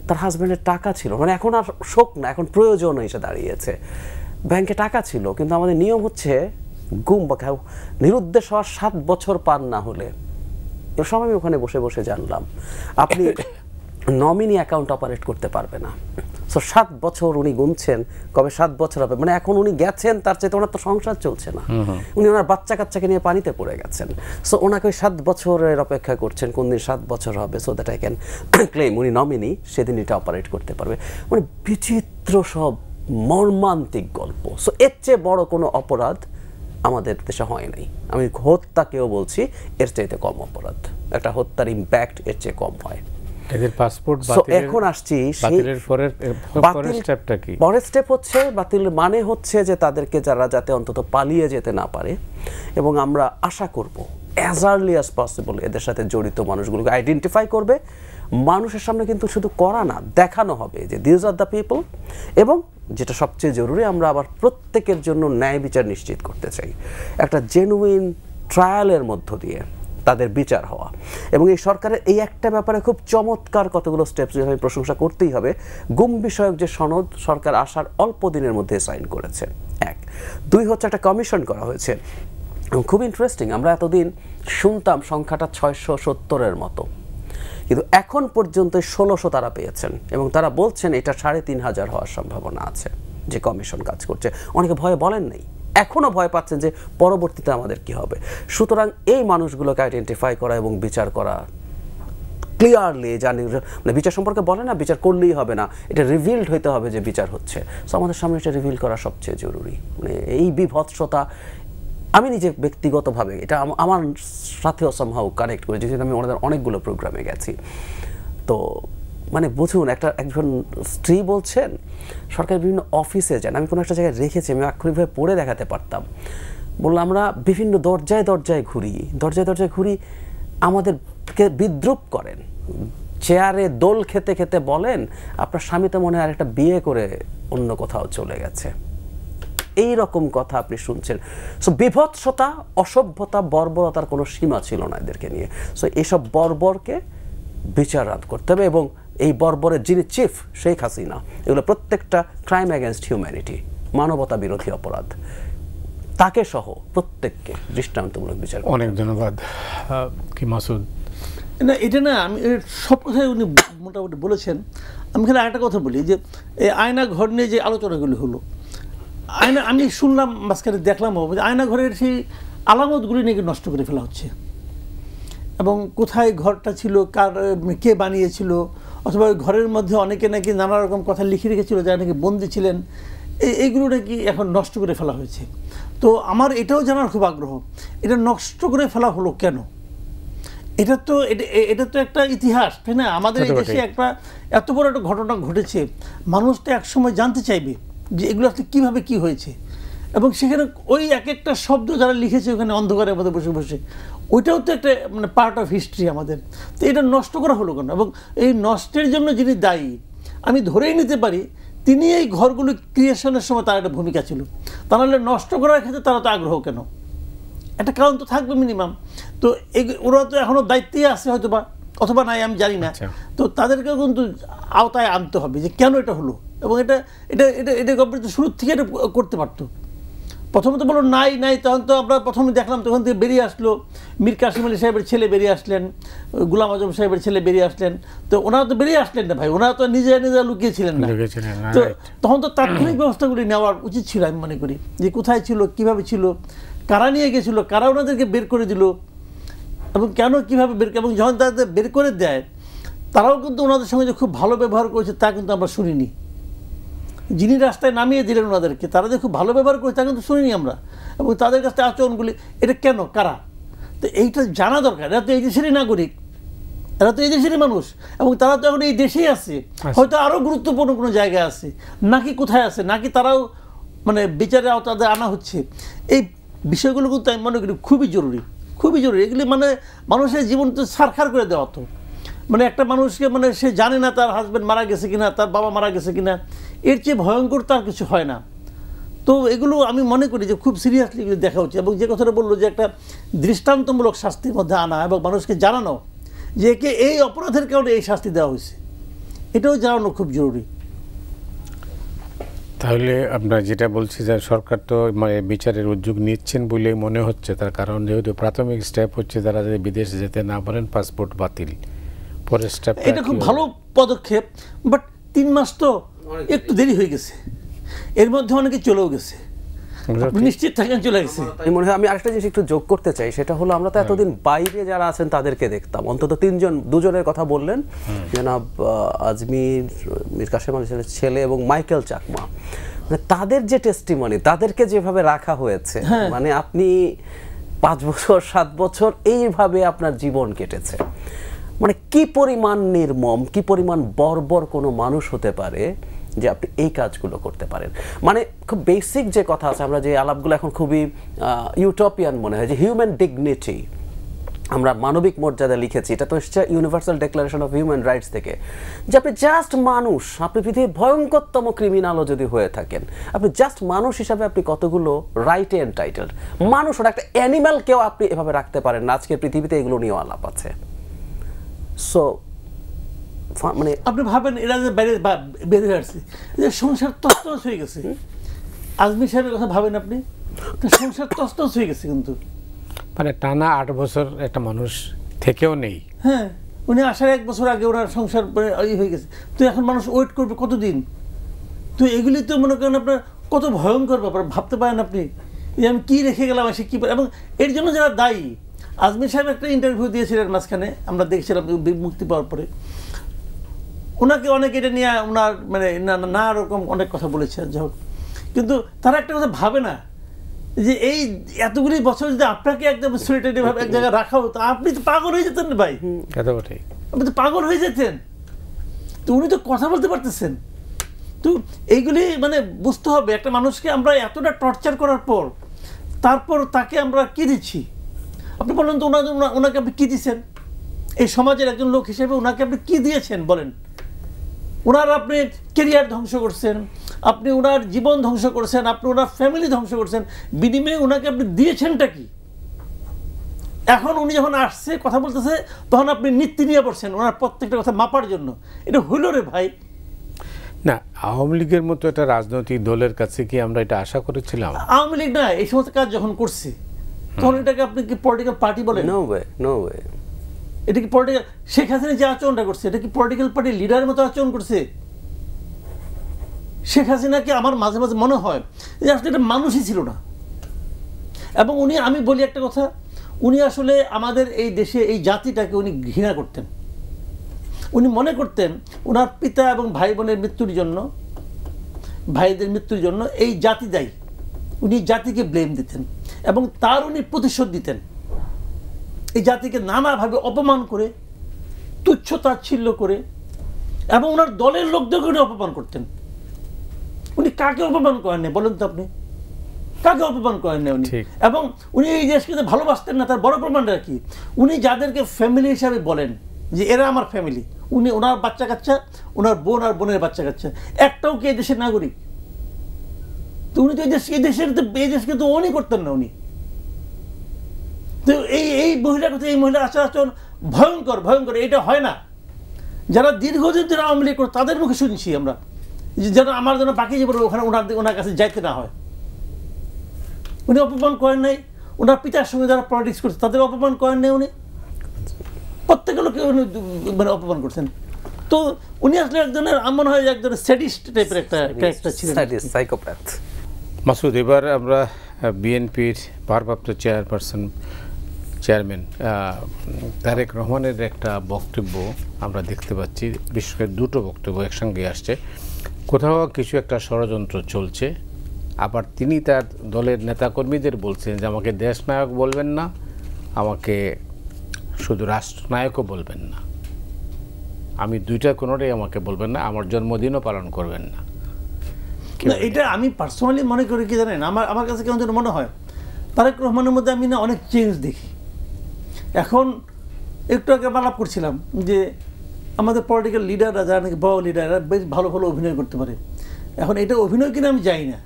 তার হাজব্যান্ডের টাকা ছিল, মানে এখন আর শোক না, এখন প্রয়োজন এসে দাঁড়িয়েছে, ব্যাংকে টাকা ছিল, কিন্তু আমাদের নিয়ম হচ্ছে গুম বা নিরুদ্দেশ হওয়ার 7 বছর পার না হলে, এর সময় আমি ওখানে বসে বসে জানলাম আপনি নমিনি অ্যাকাউন্ট অপারেট করতে পারবে না। সো 7 বছর উনি গুনছেন, কবে 7 বছর হবে, মানে এখন উনি গেছেন, তার চেয়ে ওনার তো সংসার চলছে না, উনি ওনার বাচ্চা কাচ্চাকে নিয়ে পানিতে পড়ে গেছেন। সো ওনাকে ওই 7 বছরের অপেক্ষা করছেন, কোন দিন 7 বছর হবে, so that I can claim উনি নমিনি, সেদিন এটা অপারেট করতে পারবে। মানে বিচিত্র সব মর্মান্তিক গল্প। সো এর চেয়ে বড় কোনো অপরাধ আমাদের দেশে হয় নাই। আমি হত্যাকেও বলছি এর চাইতে কম অপরাধ, একটা হত্যার ইম্প্যাক্ট এর চেয়ে কম হয়। এদের পাসপোর্ট এখন আসছি বাতিলের পরের স্টেপটা কি? পরের স্টেপ হচ্ছে বাতিল, মানে হচ্ছে যে তাদেরকে যারা যাতে অন্তত পালিয়ে যেতে না পারে, এবং আমরা আশা করব অ্যাজ আর্লি অ্যাজ পসিবল এদের সাথে জড়িত মানুষগুলোকে আইডেন্টিফাই করবে, মানুষের সামনে কিন্তু শুধু করা না, দেখানো হবে যে দিস আর দ্য পিপল, এবং যেটা সবচেয়ে জরুরি, আমরা আবার প্রত্যেকের জন্য ন্যায় বিচার নিশ্চিত করতে চাই, একটা জেনুইন ট্রায়ালের মধ্য দিয়ে তাদের বিচার হওয়া। এবং এই সরকারের এই একটা ব্যাপারে খুব চমৎকার কতগুলো স্টেপস আমি প্রশংসা করতেই হবে। গুম বিষয়ক যে সনদ সরকার আসার অল্প দিনের মধ্যে সাইন করেছে, 1। 2 হচ্ছে একটা কমিশন করা হয়েছে, এবং খুব ইন্টারেস্টিং, আমরা এতদিন শুনতাম সংখ্যাটা 670-এর মতো, কিন্তু এখন পর্যন্ত 1600 তারা পেয়েছেন, এবং তারা বলছেন এটা 3500 হওয়ার সম্ভাবনা আছে যে কমিশন কাজ করছে। অনেকে ভয়ে বলেন নেই, এখনো ভয় পাচ্ছেন যে পরবর্তীতে আমাদের কি হবে। সুতরাং এই মানুষগুলোকে আইডেন্টিফাই করা এবং বিচার করা ক্লিয়ারলি, জানি মানে বিচার সম্পর্কে বলে না বিচার করলেই হবে না, এটা রিভিলড হইতে হবে যে বিচার হচ্ছে। সো আমাদের সামনে এটা রিভিল করা সবচেয়ে জরুরি। মানে এই বিভৎসতা আমি নিজে ব্যক্তিগতভাবে এটা আমার সাথেও সামহাউ কানেক্ট করেছি, যেহেতু আমি ওনাদের অনেকগুলো প্রোগ্রামে গেছি। তো মানে বুঝুন, একজন স্ত্রী বলছেন সরকারি বিভিন্ন অফিসে যান, আমি কোনো একটা জায়গায় রেখেছি, আমি আক্ষরিকভাবে পড়ে দেখাতে পারতাম, বললাম আমরা বিভিন্ন দরজায় দরজায় ঘুরি, আমাদেরকে বিদ্রুপ করেন, চেয়ারে দোল খেতে খেতে বলেন আপনার স্বামী তো মনে হয় আরেকটা বিয়ে করে অন্য কোথাও চলে গেছে, এই রকম কথা আপনি শুনছেন। সো বিভৎসতা, অসভ্যতা, বর্বরতার কোনো সীমা ছিল না এদেরকে নিয়ে। সো এইসব বর্বরকে বিচারাধ করতে হবে, এবং এই বর্বরের যিনি চিফ শেখ হাসিনা, এগুলো প্রত্যেকটা ক্রাইম অ্যাগেনস্ট হিউম্যানিটি, মানবতা বিরোধী অপরাধ, তাকে সহ প্রত্যেককে দৃষ্টান্তমূলক বিচার। অনেক ধন্যবাদ। কি মাসুদ? না, এটা না, আমি সব কথাই উনি মোটামুটি বলেছেন। আমি এখানে আরেকটা কথা বলি, যে এই আয়না ঘর নিয়ে যে আলোচনাগুলি হলো, আমি শুনলাম, মাঝখানে দেখলামও, আয়না ঘরের সেই আলামতগুলি নাকি নষ্ট করে ফেলা হচ্ছে, এবং কোথায় ঘরটা ছিল, কে বানিয়েছিল, অথবা ঘরের মধ্যে অনেকে নাকি নানা রকম কথা লিখে রেখেছিল যারা নাকি বন্দী ছিলেন, এইগুলো নাকি এখন নষ্ট করে ফেলা হয়েছে। তো আমার এটাও জানার খুব আগ্রহ, এটা নষ্ট করে ফেলা হলো কেন? এটা তো একটা ইতিহাস, তাই না? আমাদের এই দেশে একটা এত বড় একটা ঘটনা ঘটেছে, মানুষ তো একসময় জানতে চাইবে যে এগুলো আসলে কীভাবে কী হয়েছে, এবং সেখানে ওই এক একটা শব্দ যারা লিখেছে ওখানে অন্ধকারের মধ্যে বসে বসে, ওইটাও তো একটা মানে পার্ট অফ হিস্ট্রি আমাদের। তো এটা নষ্ট করা হলো কেন? এবং এই নষ্টের জন্য যিনি দায়ী, আমি ধরেই নিতে পারি তিনি এই ঘরগুলো ক্রিয়েশনের সময় তার একটা ভূমিকা ছিল, তা নাহলে নষ্ট করার ক্ষেত্রে তারা তো আগ্রহ কেন? একটা কারণ তো থাকবে মিনিমাম। তো ওরা তো এখনও দায়িত্বেই আছে হয়তো বা, অথবা নাই, আমি জানি না। তো তাদেরকেও কিন্তু আওতায় আনতে হবে যে কেন এটা হলো, এবং এটা এটা এটা এটা গভর্নমেন্ট শুরুর থেকে এটা করতে পারতো। প্রথমত বলো নাই, তখন তো আমরা প্রথমে দেখলাম, তখন থেকে বেরিয়ে আসলো মীর কাসিম আলী সাহেবের ছেলে বেরিয়ে আসলেন, গোলাম আজম সাহেবের ছেলে বেরিয়ে আসলেন। তো ওনারা তো বেরিয়ে আসলেন না ভাই, ওনারা তো নিজে লুকিয়েছিলেন না। তো তখন তো তাৎক্ষণিক ব্যবস্থাগুলি নেওয়ার উচিত ছিল, আমি মনে করি, যে কোথায় ছিল, কিভাবে ছিল, কারা নিয়ে গেছিল, কারা ওনাদেরকে বের করে দিল, এবং কেন কীভাবে বের, এবং যখন তাদের বের করে দেয় তারাও কিন্তু ওনাদের সঙ্গে যে খুব ভালো ব্যবহার করেছে তা কিন্তু আমরা শুনিনি। যিনি রাস্তায় নামিয়ে দিলেন ওনাদেরকে, তারা যে খুব ভালো ব্যবহার করেছে তা কিন্তু শুনিনি আমরা, এবং তাদের কাছে আচরণগুলি, এটা কেন, কারা, তো এইটা জানা দরকার। এরা তো এই দেশেরই নাগরিক, এরা তো এই দেশেরই মানুষ, এবং তারা তো এখন এই দেশেই আছে, হয়তো আরও গুরুত্বপূর্ণ কোনো জায়গায় আছে, নাকি কোথায় আছে, নাকি তারাও মানে বিচারের আওতায় আনা হচ্ছে। এই বিষয়গুলো কিন্তু আমি মনে করি খুবই জরুরি, খুবই জরুরি। এগুলি মানে মানুষের জীবন তো ছারখার করে দেওয়া তো, মানে একটা মানুষকে মানে সে জানে না তার হাজব্যান্ড মারা গেছে কিনা, তার বাবা মারা গেছে কিনা, এর চেয়ে ভয়ঙ্কর তার কিছু হয় না। তো এগুলো আমি মনে করি যে খুব সিরিয়াসলি দেখা উচিত। এবং যে কথাটা বললো যে একটা দৃষ্টান্তমূলক শাস্তির মধ্যে আনা এবং মানুষকে জানানো যে একে এই অপরাধের কারণে এই শাস্তি দেওয়া হয়েছে, এটাও জানানো খুব জরুরি। তাহলে আপনার যেটা বলছি যে সরকার তো মানে বিচারের উদ্যোগ নিচ্ছেন বলেই মনে হচ্ছে, তার কারণ যেহেতু প্রাথমিক স্টেপ হচ্ছে তারা যদি বিদেশে যেতে না পারেন পাসপোর্ট বাতিল, পরের স্টেপ এটা খুব ভালো পদক্ষেপ, বাট 3 মাস তো একটু দেরি হয়ে গেছে, এর মধ্যে অনেকে চলেও গেছে, নিশ্চিত থাকেন চলে গেছে। আমি মনে হয় আমি আরেকটা জিনিস একটু যোগ করতে চাই, সেটা হলো আমরা তো এতদিন বাইরে যারা আছেন তাদেরকে দেখতাম, অন্তত 2জনের কথা বললেন, জনাব আজমির, মীর কাসেম আলীর ছেলে এবং মাইকেল চাকমা, মানে তাদের যে টেস্টিমনি, তাদেরকে যেভাবে রাখা হয়েছে, মানে আপনি 5 বছর 7 বছর এইভাবে আপনার জীবন কেটেছে, মানে কি পরিমাণ নির্মম, কি পরিমাণ বর্বর কোনো মানুষ হতে পারে যে আপনি এই কাজগুলো করতে পারেন। মানে খুব বেসিক যে কথা আছে, আমরা যে আলাপগুলো এখন খুবই ইউটোপিয়ান মনে হয়, যে হিউম্যান ডিগনিটি, আমরা মানবিক মর্যাদা লিখেছি, এটা তো এসছে universal declaration of human rights থেকে, যে আপনি জাস্ট মানুষ, আপনি পৃথিবীর ভয়ঙ্করতম ক্রিমিনালও যদি হয়ে থাকেন, আপনি জাস্ট মানুষ হিসাবে আপনি কতগুলো রাইটে এন্টাইটেলড। মানুষ, ওটা একটা অ্যানিম্যালকেও আপনি এভাবে রাখতে পারেন না, আজকের পৃথিবীতে এগুলো নিয়েও আলাপ আছে। সো মানে আপনি ভাবেন এরা যে বাইরে বেঁধে আসছে, যে সংসার তছনছ হয়ে গেছে। আজমির সাহেবের কথা ভাবেন আপনি, সংসার তছনছ হয়ে গেছে, কিন্তু মানে টানা 8 বছর একটা মানুষ থেকেও নেই। হ্যাঁ, উনি আসার 1 বছর আগে ওনার সংসার হয়ে গেছে। তো এখন মানুষ ওয়েট করবে কতদিন? তো এগুলি তো মনে করেন আপনার কত ভয়ঙ্কর ব্যাপার, ভাবতে পারেন আপনি যে আমি কী রেখে গেলাম, সে কী। এবং এর জন্য যারা দায়ী, আজমির সাহেব একটা ইন্টারভিউ দিয়েছিলেন মাঝখানে, আমরা দেখছিলাম মুক্তি পাওয়ার পরে, ওনাকে অনেকে এটা নিয়ে ওনার মানে না রকম অনেক কথা বলেছেন, যাই হোক, কিন্তু তারা একটা কথা ভাবে না যে এই এতগুলি বছর যদি আপনাকে একদম সলিটারি ভাবে এক জায়গায় রাখা হতো, আপনি তো পাগল হয়ে যেতেন ভাই, আপনি তো পাগল হয়ে যেতেন। তো উনি তো কথা বলতে পারতেছেন। তো এইগুলি মানে বুঝতে হবে, একটা মানুষকে আমরা এতটা টর্চার করার পর তারপর তাকে আমরা কি দিচ্ছি? আপনি বলেন তো, ওনাকে আপনি কি দিচ্ছেন? এই সমাজের একজন লোক হিসেবে ওনাকে আপনি কি দিয়েছেন বলেন? ওনার আপনি কেরিয়ার ধ্বংস করছেন, আপনি ওনার জীবন ধ্বংস করছেন, আপনি ওনার ফ্যামিলি ধ্বংস করছেন, বিনিময়ে ওনাকে আপনি দিয়েছেনটা কি? এখন উনি যখন আসছে কথা বলতেছে, তখন আপনি নীতি নিয়ে পড়ছেন ওনার প্রত্যেকটা কথা মাপার জন্য। এটা হইল রে ভাই? না, আওয়ামী লীগের মতো একটা রাজনৈতিক দলের কাছে কি আমরা এটা আশা করেছিলাম? আওয়ামী লীগ না এই সমস্ত কাজ যখন করছে, তখন এটাকে আপনি কি পলিটিক্যাল পার্টি বলেন? No way, no way. এটা কি পলিটিক্যাল? শেখ হাসিনা যে আচরণটা করছে, এটা কি পলিটিক্যাল পার্টির লিডারের মতো আচরণ করছে? শেখ হাসিনাকে আমার মাঝে মাঝে মনে হয় যে আসলে এটা মানুষই ছিল না। এবং উনি, আমি বলি একটা কথা, উনি আসলে আমাদের এই দেশে এই জাতিটাকে উনি ঘৃণা করতেন। উনি মনে করতেন ওনার পিতা এবং ভাই বোনের মৃত্যুর জন্য, ভাইদের মৃত্যুর জন্য এই জাতি দায়ী। উনি জাতিকে ব্লেম দিতেন এবং তার উনি প্রতিশোধ দিতেন। এই জাতিকে নানাভাবে অপমান করে, তুচ্ছ-তাচ্ছিল্য করে, এবং ওনার দলের লোকদেরকে উনি অপমান করতেন। উনি কাকে অপমান করেন না বলেন তো আপনি? কাকে অপমান করেন না উনি? এবং উনি এই দেশকে ভালোবাসতেন না, তার বড় প্রমাণটা কি? উনি যাদেরকে ফ্যামিলি হিসাবে বলেন যে এরা আমার ফ্যামিলি, উনি ওনার বাচ্চা কাচ্চা, ওনার বোন আর বোনের বাচ্চা কাচ্চা একটাও কি এই দেশের নাগরিক? তো উনি তো এই দেশকে তো উনি করতেন না উনি। তো এই মহিলার কথা, এই মহিলার আচরণ ভয়ঙ্কর, ভয়ঙ্কর। এটা হয় না। যারা দীর্ঘদিন ধরে আওয়ামী লীগ করে তাদের মুখে শুনছি আমরা, যেন আমার জন্য বাকি জীবনে ওখানে ওনার কাছে যাইতে না হয়। উনি অপমান করেন নাই। ওনার পিতার সঙ্গে যারা পলিটিক্স করছে তাদের অপমান করেন নাই উনি। প্রত্যেকের লোককে উনি মানে অপমান করছেন। তো উনি আসলে একজনের, মনে হয় একজনের স্যাডিস্ট টাইপের একটা ক্যারেক্টার ছিলেন, সাইকোপ্যাথ। মাসুদ, এবার আমরা বিএনপির ভারপ্রাপ্ত চেয়ারম্যান তারেক রহমানের একটা বক্তব্য আমরা দেখতে পাচ্ছি। বিশেষ করে 2টো বক্তব্য একসঙ্গে আসছে। কোথাও কিছু একটা ষড়যন্ত্র চলছে, আবার তিনি তার দলের নেতাকর্মীদের বলছেন যে আমাকে দেশনায়ক বলবেন না, আমাকে শুধু রাষ্ট্রনায়কও বলবেন না। আমি দুইটা কোনোটাই আমাকে বলবেন না, আমার জন্মদিনও পালন করবেন না। না, এটা আমি পার্সোনালি মনে করি কি জানেন, আমার কাছে কেমন যেন মনে হয় তারেক রহমানের মধ্যে আমি না অনেক চেঞ্জ দেখি। এখন একটু আগে আলাপ করছিলাম যে আমাদের পলিটিক্যাল লিডাররা যারা নাকি বড় লিডাররা বেশ ভালো ভালো অভিনয় করতে পারে। এখন এটা অভিনয় কিনা আমি জানি না,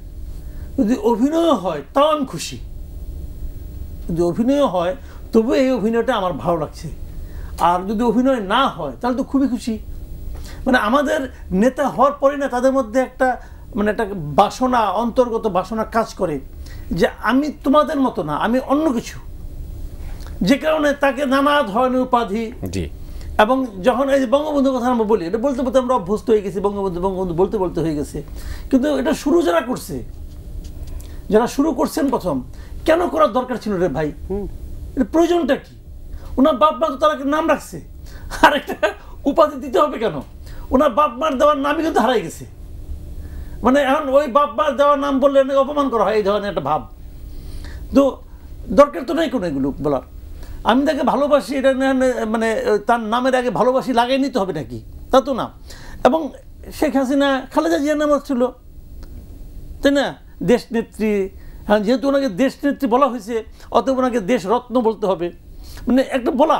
যদি অভিনয় হয় তাও আমি খুশি, যদি অভিনয় হয় তবু এই অভিনয়টা আমার ভালো লাগছে। আর যদি অভিনয় না হয় তাহলে তো খুবই খুশি। মানে আমাদের নেতা হওয়ার পরে না তাদের মধ্যে একটা মানে একটা বাসনা, অন্তর্গত বাসনা কাজ করে যে আমি তোমাদের মতো না, আমি অন্য কিছু, যে কারণে তাকে নানা ধরনের উপাধি। জি। এবং যখন এই যে বঙ্গবন্ধুর কথা আমরা বলি, এটা বলতে বলতে আমরা অভ্যস্ত হয়ে গেছি, বঙ্গবন্ধু বঙ্গবন্ধু বলতে বলতে হয়ে গেছে। কিন্তু এটা শুরু যারা করছে, যারা শুরু করছেন প্রথম, কেন করার দরকার ছিল রে ভাই? এটা প্রয়োজনটা কি? ওনার বাপ মা তো তারা নাম রাখছে, আর একটা উপাধি দিতে হবে কেন? ওনার বাপ মার দেওয়ার নামই কিন্তু হারাই গেছে। মানে এখন ওই বাপ মার দেওয়ার নাম বললে অপমান করা হয়, এই ধরনের একটা ভাব। তো দরকার তো নেই কোনো এগুলো বলার। আমি তাকে ভালোবাসি, এটা মানে তার নামের আগে ভালোবাসি লাগাই নিতে হবে নাকি? তা তো না। এবং শেখ হাসিনা খালেদা জিয়ার নাম ছিল, তাই না, দেশনেত্রী। হ্যাঁ, যেহেতু ওনাকে দেশনেত্রী বলা হয়েছে অতএব ওনাকে দেশরত্ন বলতে হবে, মানে একটা বলা।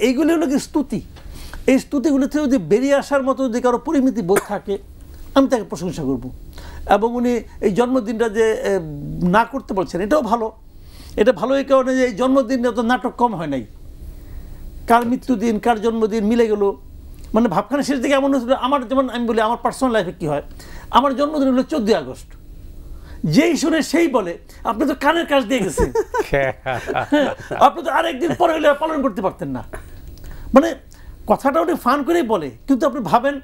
এইগুলি হলো কি স্তুতি। এই স্তুতিগুলি থেকে যদি বেরিয়ে আসার মতো যদি কারো পরিমিতি বোধ থাকে আমি তাকে প্রশংসা করব। এবং উনি এই জন্মদিনটা যে না করতে বলছেন এটাও ভালো। এটা ভালো এই কারণে যে এই জন্মদিনে তো নাটক কম হয় নাই, কার মৃত্যুদিন কার জন্মদিন মিলে গেল। মানে ভাবখানা শেষ দিকে এমন হয়েছিল, আমার যেমন আমি বলি আমার পার্সোনাল লাইফে কী হয়, আমার জন্মদিন হলো 14 আগস্ট। যেই শুনে সেই বলে আপনি তো কানের কাজ দিয়ে গেছেন, আপনি তো আরেকদিন পরে হলে পালন করতে পারতেন না। মানে কথাটা উনি ফান করেই বলে, কিন্তু আপনি ভাবেন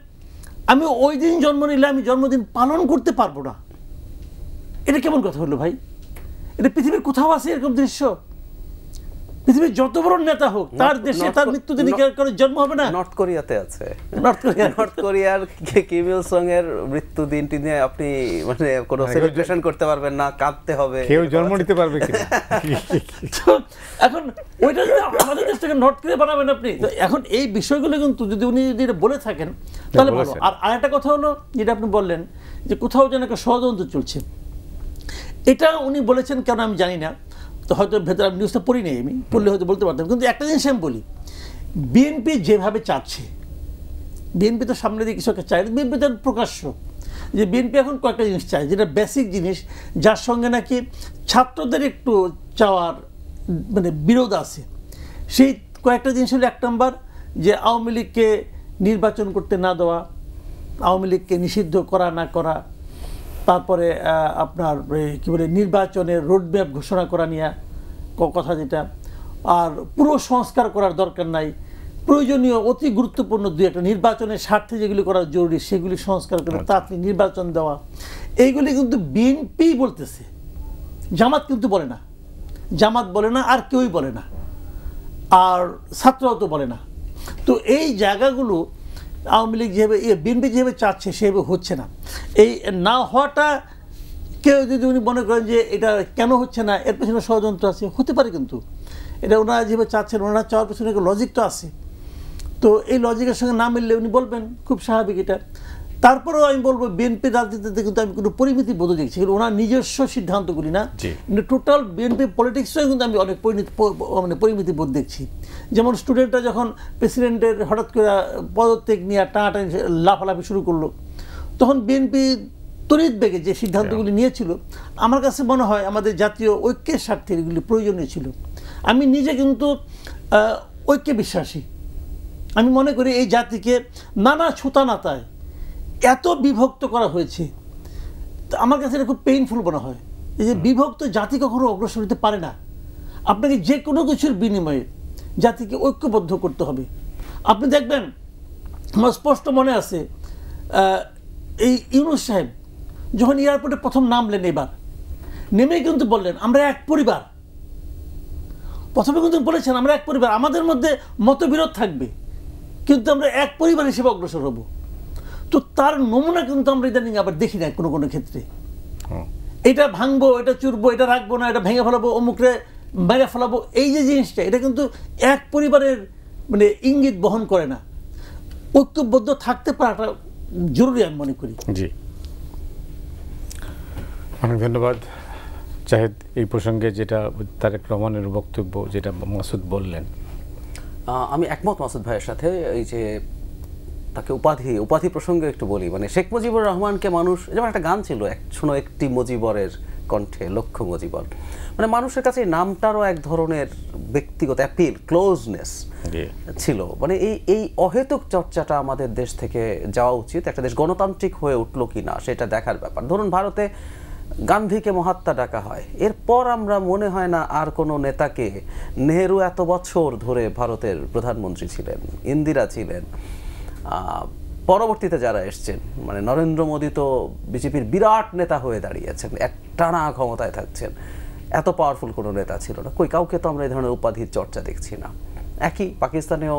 আমি ওই দিন জন্ম নিলে আমি জন্মদিন পালন করতে পারবো না, এটা কেমন কথা হলো ভাই? এটা পৃথিবীর কোথাও আছে এরকম দৃশ্য? পৃথিবীর যত বড় নেতা হোক তার দেশে তার মৃত্যুদিনে করে জন্ম হবে না? নর্থ কোরিয়াতে আছে। নর্থ কোরিয়ার কিম ইল সং এর মৃত্যুদিনটি নিয়ে আপনি মানে কোনো সেলিব্রেশন করতে পারবেন না, কাঁদতে হবে। কেউ জন্ম নিতে পারবে কিনা? এখন ওইটা আমাদের দেশটাকে নর্থ কোরিয়া বানাবেন আপনি। তো এখন এই বিষয়গুলো কিন্তু যদি উনি যদি বলে থাকেন তাহলে ভালো। আর আরেকটা কথা হলো যেটা আপনি বললেন যে কোথাও যেন একটা ষড়যন্ত্র চলছে, এটা উনি বলেছেন কেন আমি জানি না, তো হয়তো ভেতরে আমি নিউজটা পড়ি নেই, আমি পড়লে হয়তো বলতে পারতাম। কিন্তু একটা জিনিস আমি বলি, বিএনপি যেভাবে চাচ্ছে, বিএনপি তো সামনে দিয়ে কিছু একটা চায়, বিএনপি তো প্রকাশ্য যে বিএনপি এখন কয়েকটা জিনিস চায়, যেটা বেসিক জিনিস, যার সঙ্গে নাকি ছাত্রদের একটু চাওয়ার মানে বিরোধ আছে। সেই কয়েকটা জিনিস হলো, 1 নম্বর যে আওয়ামী লীগকে নির্বাচন করতে না দেওয়া, আওয়ামী লীগকে নিষিদ্ধ করা না করা, তারপরে আপনার কী বলে নির্বাচনের রোডম্যাপ ঘোষণা করা নিয়ে কথা যেটা, আর পুরো সংস্কার করার দরকার নাই, প্রয়োজনীয় অতি গুরুত্বপূর্ণ 2-1 নির্বাচনের স্বার্থে যেগুলি করা জরুরি সেগুলি সংস্কার করে তাড়াতাড়ি নির্বাচন দেওয়া। এইগুলি কিন্তু বিএনপি বলতেছে, জামাত কিন্তু বলে না, জামাত বলে না, আর কেউই বলে না, আর ছাত্ররাও তো বলে না। তো এই জায়গাগুলো আওয়ামী লীগ যেভাবে বিএনপি যেভাবে চাচ্ছে সেভাবে হচ্ছে না। এই না হওয়াটা কেউ যদি উনি মনে করেন যে এটা কেন হচ্ছে না, এর পেছনে ষড়যন্ত্র আছে, হতে পারে। কিন্তু এটা ওনারা যেভাবে চাচ্ছেন, ওনারা চাওয়ার পেছনে একটা লজিক তো আছে। তো এই লজিকের সঙ্গে না মিললে উনি বলবেন, খুব স্বাভাবিক এটা। তারপরেও আমি বলবো বিএনপির রাজনীতিতে কিন্তু আমি কোনো পরিমিতি বোধ দেখছি, কিন্তু ওনার নিজস্ব সিদ্ধান্তগুলি না, কিন্তু টোটাল বিএনপি পলিটিক্সেও কিন্তু আমি অনেক মানে পরিমিতি বোধ দেখছি। যেমন স্টুডেন্টরা যখন প্রেসিডেন্টের হঠাৎ করে পদত্যাগ নিয়ে টানাটানি লাফালাফি শুরু করলো, তখন বিএনপি তড়িৎ বেগে যে সিদ্ধান্তগুলি নিয়েছিল, আমার কাছে মনে হয় আমাদের জাতীয় ঐক্যের স্বার্থে এগুলি প্রয়োজনীয় ছিল। আমি নিজে কিন্তু ঐক্যে বিশ্বাসী। আমি মনে করি এই জাতিকে নানা ছুতানাতায় এত বিভক্ত করা হয়েছে, আমার কাছে এটা খুব পেইনফুল মনে হয়। এই যে বিভক্ত জাতি কখনো অগ্রসর হতে পারে না। আপনাকে যে কোনো কিছুর বিনিময়ে জাতিকে ঐক্যবদ্ধ করতে হবে। আপনি দেখবেন, আমার স্পষ্ট মনে আছে এই ইউনূস সাহেব যখন এয়ারপোর্টে প্রথম নামলেন, এবার নেমেই কিন্তু বললেন আমরা এক পরিবার। প্রথমে কিন্তু বলেছেন আমরা এক পরিবার, আমাদের মধ্যে মতবিরোধ থাকবে কিন্তু আমরা এক পরিবার হিসেবে অগ্রসর হব। তো তার নমুনা কিন্তু আমরা ইদানিং আবার দেখি না কোনো কোনো ক্ষেত্রে। এটা ভাঙবো, এটা চুরবো, এটা রাখবো না, এটা ভেঙে ফেলাবো, অমুকরে মেরে ফেলাবো, এই যে জিনিসটা, এটা কিন্তু এক পরিবারের মানে ইঙ্গিত বহন করে না। ঐক্যবদ্ধ থাকতে পারাটা জরুরি আমি মনে করি। জি, অনেক ধন্যবাদ জাহেদ। এই প্রসঙ্গে যেটা তারেক রহমানের বক্তব্য, যেটা মাসুদ বললেন, আমি একমত মাসুদ ভাইয়ের সাথে। এই যে তাকে উপাধি প্রসঙ্গে একটু বলি, মানে শেখ মুজিবুর রহমানকে মানুষ, যেমন একটা গান ছিল শোনো একটি মুজিবরের কণ্ঠে লক্ষ মুজিবর, মানে মানুষের কাছে এই নামটারও এক ধরনের ব্যক্তিগত অ্যাপিল, ক্লোজনেস ছিল। মানে এই অহেতুক চর্চাটা আমাদের দেশ থেকে যাওয়া উচিত। একটা দেশ গণতান্ত্রিক হয়ে উঠলো কি না সেটা দেখার ব্যাপার। ধরুন ভারতে গান্ধীকে মহাত্মা ডাকা হয়, এরপর আমরা মনে হয় না আর কোনো নেতাকে, নেহেরু এত বছর ধরে ভারতের প্রধানমন্ত্রী ছিলেন, ইন্দিরা ছিলেন, পরবর্তীতে যারা এসছেন, মানে নরেন্দ্র মোদী তো বিজেপির বিরাট নেতা হয়ে দাঁড়িয়েছেন, একটানা ক্ষমতায় থাকছেন, এত পাওয়ারফুল কোনো নেতা ছিল না। কাউকে তো আমরা এই ধরনের উপাধির চর্চা দেখছি না। একই পাকিস্তানেও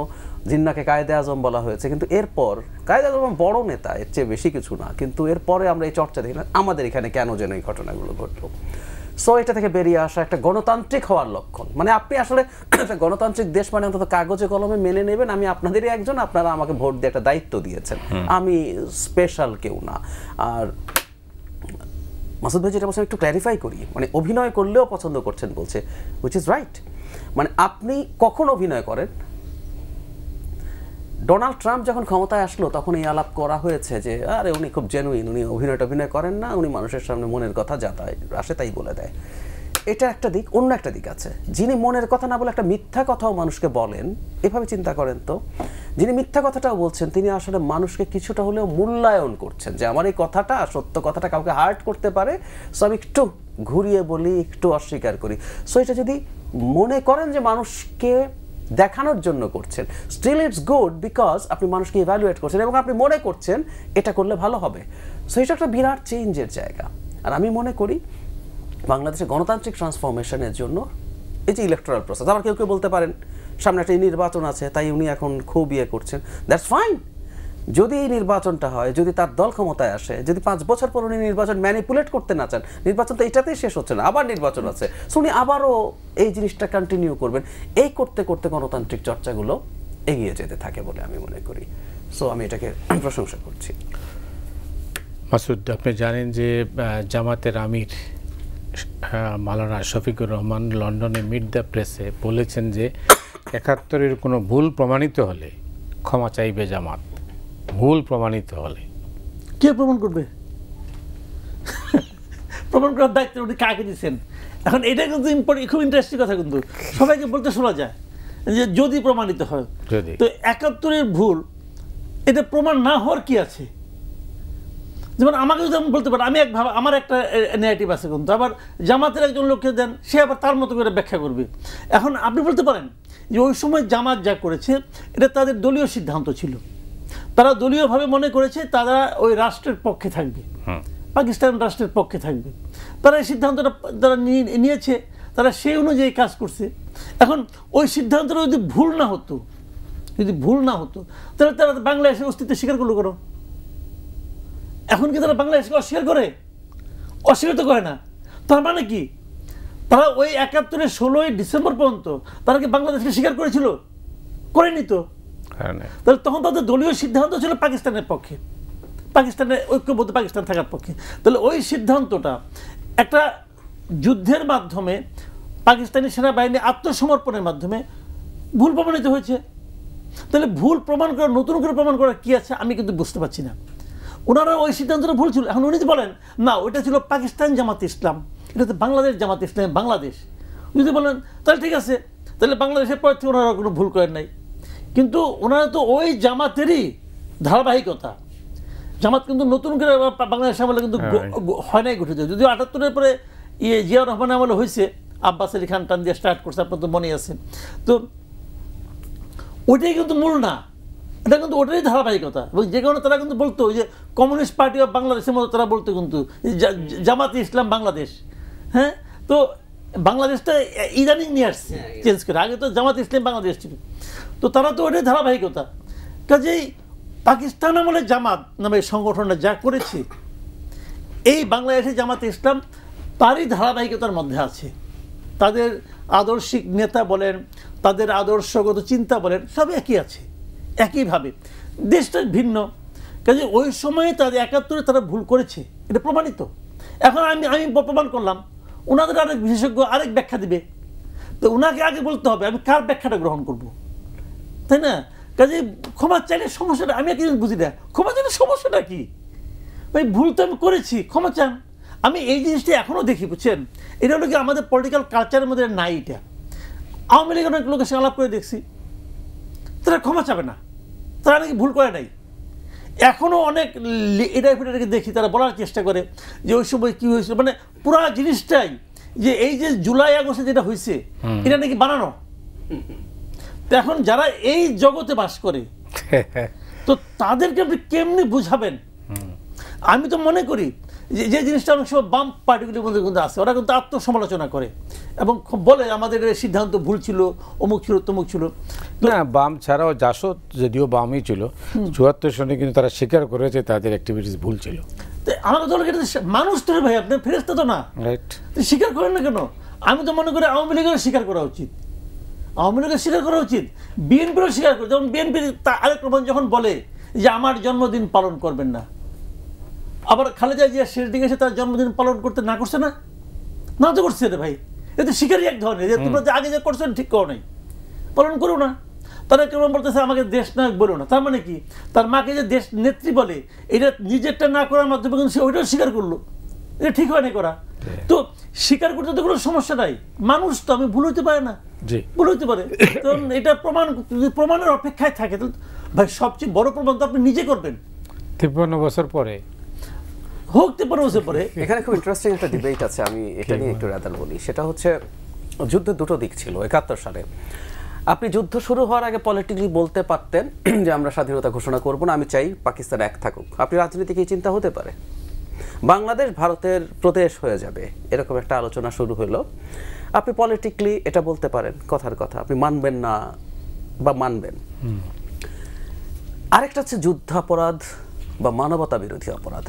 জিন্নাকে কায়েদে আজম বলা হয়েছে, কিন্তু এরপর কায়েদে আজম বড় নেতা, এর চেয়ে বেশি কিছু না, কিন্তু এরপরে আমরা এই চর্চা দেখি না। আমাদের এখানে কেন যেন এই ঘটনাগুলো ঘটলো। সো এটা থেকে বেরিয়ে আসা একটা গণতান্ত্রিক হওয়ার লক্ষণ। মানে আপনি আসলে একটা গণতান্ত্রিক দেশ মানে অন্তত কাগজে কলমে মেনে নেবেন আমি আপনাদেরই একজন, আপনারা আমাকে ভোট দিয়ে একটা দায়িত্ব দিয়েছেন, আমি স্পেশাল কেউ না। আর মাসুদ ভাই যেটা বলছেন একটু ক্ল্যারিফাই করি, মানে অভিনয় করলেও পছন্দ করছেন বলছে, হুইচ ইজ রাইট। মানে আপনি কখন অভিনয় করেন? ডোনাল্ড ট্রাম্প যখন ক্ষমতায় আসলো তখন এই আলাপ করা হয়েছে যে আরে উনি খুব জেনুইন, উনি অভিনয় করেন না, উনি মানুষের সামনে মনের কথা যা তাই আসে তাই বলে দেয়। এটা একটা দিক। অন্য একটা দিক আছে, যিনি মনের কথা না বলে একটা মিথ্যা কথাও মানুষকে বলেন, এভাবে চিন্তা করেন তো, যিনি মিথ্যা কথাটাও বলছেন তিনি আসলে মানুষকে কিছুটা হলেও মূল্যায়ন করছেন, যে আমার এই কথাটা, সত্য কথাটা কাউকে হার্ট করতে পারে, সো আমি একটু ঘুরিয়ে বলি, একটু অস্বীকার করি। সো এটা যদি মনে করেন যে মানুষকে দেখানোর জন্য করছেন, স্টিল ইটস গুড, বিকজ আপনি মানুষকে ইভ্যালুয়েট করছেন এবং আপনি মনে করছেন এটা করলে ভালো হবে। সো এটা একটা বিরাট চেঞ্জের জায়গা। আর আমি মনে করি বাংলাদেশের গণতান্ত্রিক ট্রান্সফরমেশনের জন্য এই যে ইলেকটোরাল প্রসেস, আবার কেউ কেউ বলতে পারেন সামনে একটা নির্বাচন আছে তাই উনি এখন খুব করছেন, দ্যাটস ফাইন। যদি এই নির্বাচনটা হয়, যদি তার দল ক্ষমতায় আসে, যদি 5 বছর পর উনি নির্বাচন ম্যানিপুলেট করতে না চান, নির্বাচন তো এটাতেই শেষ হচ্ছে না, আবার নির্বাচন আছে, সো উনি আবারও এই জিনিসটা কন্টিনিউ করবেন। এই করতে করতে গণতান্ত্রিক চর্চাগুলো এগিয়ে যেতে থাকে বলে আমি মনে করি। সো আমি এটাকে প্রশংসা করছি। মাসুদ, আপনি জানেন যে জামাতের আমির মাওলানা শফিকুর রহমান লন্ডনে মিট দ্য প্রেসে বলেছেন যে ৭১-এর কোনো ভুল প্রমাণিত হলে ক্ষমা চাইবে জামাত। ভুল প্রমাণিত হলে কে প্রমাণ করবে? প্রমাণ করার দায়িত্ব উনি কাকে দিচ্ছেন? এখন এটা কিন্তু খুব ইন্টারেস্টিং কথা, কিন্তু সবাইকে বলতে শোনা যায় যে যদি প্রমাণিত হয়, তো ৭১-এর ভুল এটা প্রমাণ না হওয়ার কি আছে? যেমন আমাকে যদি বলতে পারেন, আমি আমার একটা ন্যারেটিভ আছে, কিন্তু আবার জামাতের একজন লোককে দেন, সে আবার তার মতো করে ব্যাখ্যা করবে। এখন আপনি বলতে পারেন যে ওই সময় জামাত যা করেছে এটা তাদের দলীয় সিদ্ধান্ত ছিল, তারা দলীয়ভাবে মনে করেছে তারা ওই রাষ্ট্রের পক্ষে থাকবে, পাকিস্তান রাষ্ট্রের পক্ষে থাকবে, তারা এই সিদ্ধান্তটা তারা নিয়েছে, তারা সেই অনুযায়ী কাজ করছে। এখন ওই সিদ্ধান্তটা যদি ভুল না হতো, তাহলে তারা বাংলাদেশের অস্তিত্ব স্বীকার করলো করো। এখন কি তারা বাংলাদেশকে অস্বীকার করে? অস্বীকার তো করে না। তার মানে কি তারা ওই ৭১-এর ১৬ই ডিসেম্বর পর্যন্ত তারা কি বাংলাদেশকে স্বীকার করেছিল? করেনি তো। তাহলে তখন তাদের দলীয় সিদ্ধান্ত ছিল পাকিস্তানের পক্ষে, পাকিস্তানের ঐক্যবদ্ধ পাকিস্তান থাকার পক্ষে। তাহলে ওই সিদ্ধান্তটা একটা যুদ্ধের মাধ্যমে, পাকিস্তানি সেনাবাহিনী আত্মসমর্পণের মাধ্যমে ভুল প্রমাণিত হয়েছে। তাহলে ভুল প্রমাণ করা, নতুন করে প্রমাণ করা কি আছে আমি কিন্তু বুঝতে পারছি না। ওনারা ওই সিদ্ধান্তটা ভুল ছিল, এখন উনি যদি বলেন না ওইটা ছিল পাকিস্তান জামাত ইসলাম, এটা তো বাংলাদেশ জামাত ইসলাম, বাংলাদেশ, যদি বলেন তাহলে ঠিক আছে, তাহলে বাংলাদেশের পর থেকে ওনারা কোনো ভুল করেন নাই। কিন্তু ওনারা তো ওই জামাতেরই ধারাবাহিকতা। জামাত কিন্তু নতুন করে বাংলাদেশ আমলে কিন্তু হয় নাই, ঘটেছে। যদিও ৭৮-এর পরে জিয়াউর রহমান আমলে হয়েছে, আব্বাস আলী খান টান দিয়ে স্টার্ট করছে, আপনার তো মনে আছে। তো ওইটাই কিন্তু মূল না, এটা কিন্তু ওটারই ধারাবাহিকতা। এবং যে কারণে তারা কিন্তু বলতো যে কমিউনিস্ট পার্টি অফ বাংলাদেশের মতো তারা বলতো কিন্তু জামাতে ইসলাম বাংলাদেশ। হ্যাঁ, তো বাংলাদেশটা ইদানিং নিয়ে আসছে চেঞ্জ করে, আগে তো জামাত ইসলাম বাংলাদেশ ছিল। তো তারা তো ওটাই ধারাবাহিকতা। কাজেই পাকিস্তান আমলে জামাত নামে সংগঠনটা যা করেছে, এই বাংলাদেশে জামাত ইসলাম তারই ধারাবাহিকতার মধ্যে আছে। তাদের আদর্শিক নেতা বলেন, তাদের আদর্শগত চিন্তা বলেন, সব একই আছে, একইভাবে। দেশটা ভিন্ন, কাজে ওই সময়ে তাদের ৭১-এ তারা ভুল করেছে, এটা প্রমাণিত। এখন আমি প্রমাণ করলাম, ওনাদের আরেক বিশেষজ্ঞ আরেক ব্যাখ্যা দিবে, তো ওনাকে আগে বলতে হবে আমি কার ব্যাখ্যাটা গ্রহণ করব, তাই না? কাজে ক্ষমা চাইলে সমস্যাটা, আমি একটা জিনিস বুঝি না, ক্ষমা চাইলে সমস্যাটা কি? ভাই ভুল তো আমি করেছি, ক্ষমা চান। আমি এই জিনিসটা এখনও দেখি, বুঝছেন, এটা হলো কি আমাদের পলিটিক্যাল কালচারের মধ্যে নাই। এটা আওয়ামী লীগের অনেক লোকের সঙ্গে আলাপ করে দেখছি, তারা ক্ষমা চাবে না, তারা নাকি ভুল করে নাই। এখনও অনেক এটাকে দেখি, তারা বলার চেষ্টা করে যে ওই সময় কী হয়েছিল, মানে পুরা জিনিসটাই যে এই যে জুলাই আগস্টে যেটা হয়েছে এটা নাকি বানানো। তো এখন যারা এই জগতে বাস করে তো তাদেরকে আপনি কেমনি বুঝাবেন? আমি তো মনে করি যে জিনিসটা অনেক সময় বাম পার্টিগুলির মধ্যে কিন্তু আছে, ওরা কিন্তু আত্মসমালোচনা করে এবং বলে আমাদের সিদ্ধান্ত ভুল ছিল, অমুক ছিল, তমুক ছিল। না, বাম ছাড়াও জাসদ যদিও বামই ছিল, ৭৪ সনে কিন্তু তারা স্বীকার করেছে তাদের অ্যাক্টিভিটিস ভুল ছিল। আমার কথা হলো মানুষ তো ভাই, আপনি ফেরেশতা তো না, রাইট? স্বীকার করেন না কেন? আমি তো মনে করি আওয়ামী লীগের স্বীকার করা উচিত, আওয়ামী লীগের স্বীকার করা উচিত, বিএনপিরও স্বীকার করে। যেমন বিএনপির আরেক প্রমাণ যখন বলে যে আমার জন্মদিন পালন করবেন না, আবার খালেদা জিয়া শেষ দিকে এসে তার জন্মদিন পালন করতে না করছে না, না তো করছে রে ভাই, এটা স্বীকারই এক ধরনের, যে তোমরা যে আগে যে করছো ঠিক করো নাই, পালন করো না। তারা কেমন বলতেছে আমাকে দেশ নায়ক বলো না, তার মানে কি তার মাকে যে দেশ নেত্রী বলে, এটা নিজেরটা না করার মাধ্যমে কিন্তু সে ওইটাও স্বীকার করলো, এটা ঠিক হয় না করা। তো স্বীকার করতে তো কোনো সমস্যা নাই, মানুষ তো, আমি ভুল হইতে পারে না, ভুল হইতে পারে, কারণ এটা প্রমাণের অপেক্ষায় থাকে। তো ভাই সবচেয়ে বড় প্রমাণ তো আপনি নিজে করবেন ৫৩ বছর পরে, হোক ৫৩ বছর পরে। এখানে খুব ইন্টারেস্টিং একটা ডিবেট আছে, আমি এটা নিয়ে একটু রাদাল বলি। সেটা হচ্ছে যুদ্ধের দুটো দিক ছিল। ৭১ সালে আপনি যুদ্ধ শুরু হওয়ার আগে পলিটিক্যালি বলতে পারতেন যে আমরা স্বাধীনতা ঘোষণা করব না, আমি চাই পাকিস্তান এক থাকুক। আপনি রাজনীতিক এই চিন্তা হতে পারে, বাংলাদেশ ভারতের প্রদেশ হয়ে যাবে, এরকম একটা আলোচনা শুরু হলো। আপনি পলিটিক্যালি এটা বলতে পারেন, কথার কথা, আপনি মানবেন না বা মানবেন। আরেকটা হচ্ছে যুদ্ধাপরাধ বা মানবতা বিরোধী অপরাধ।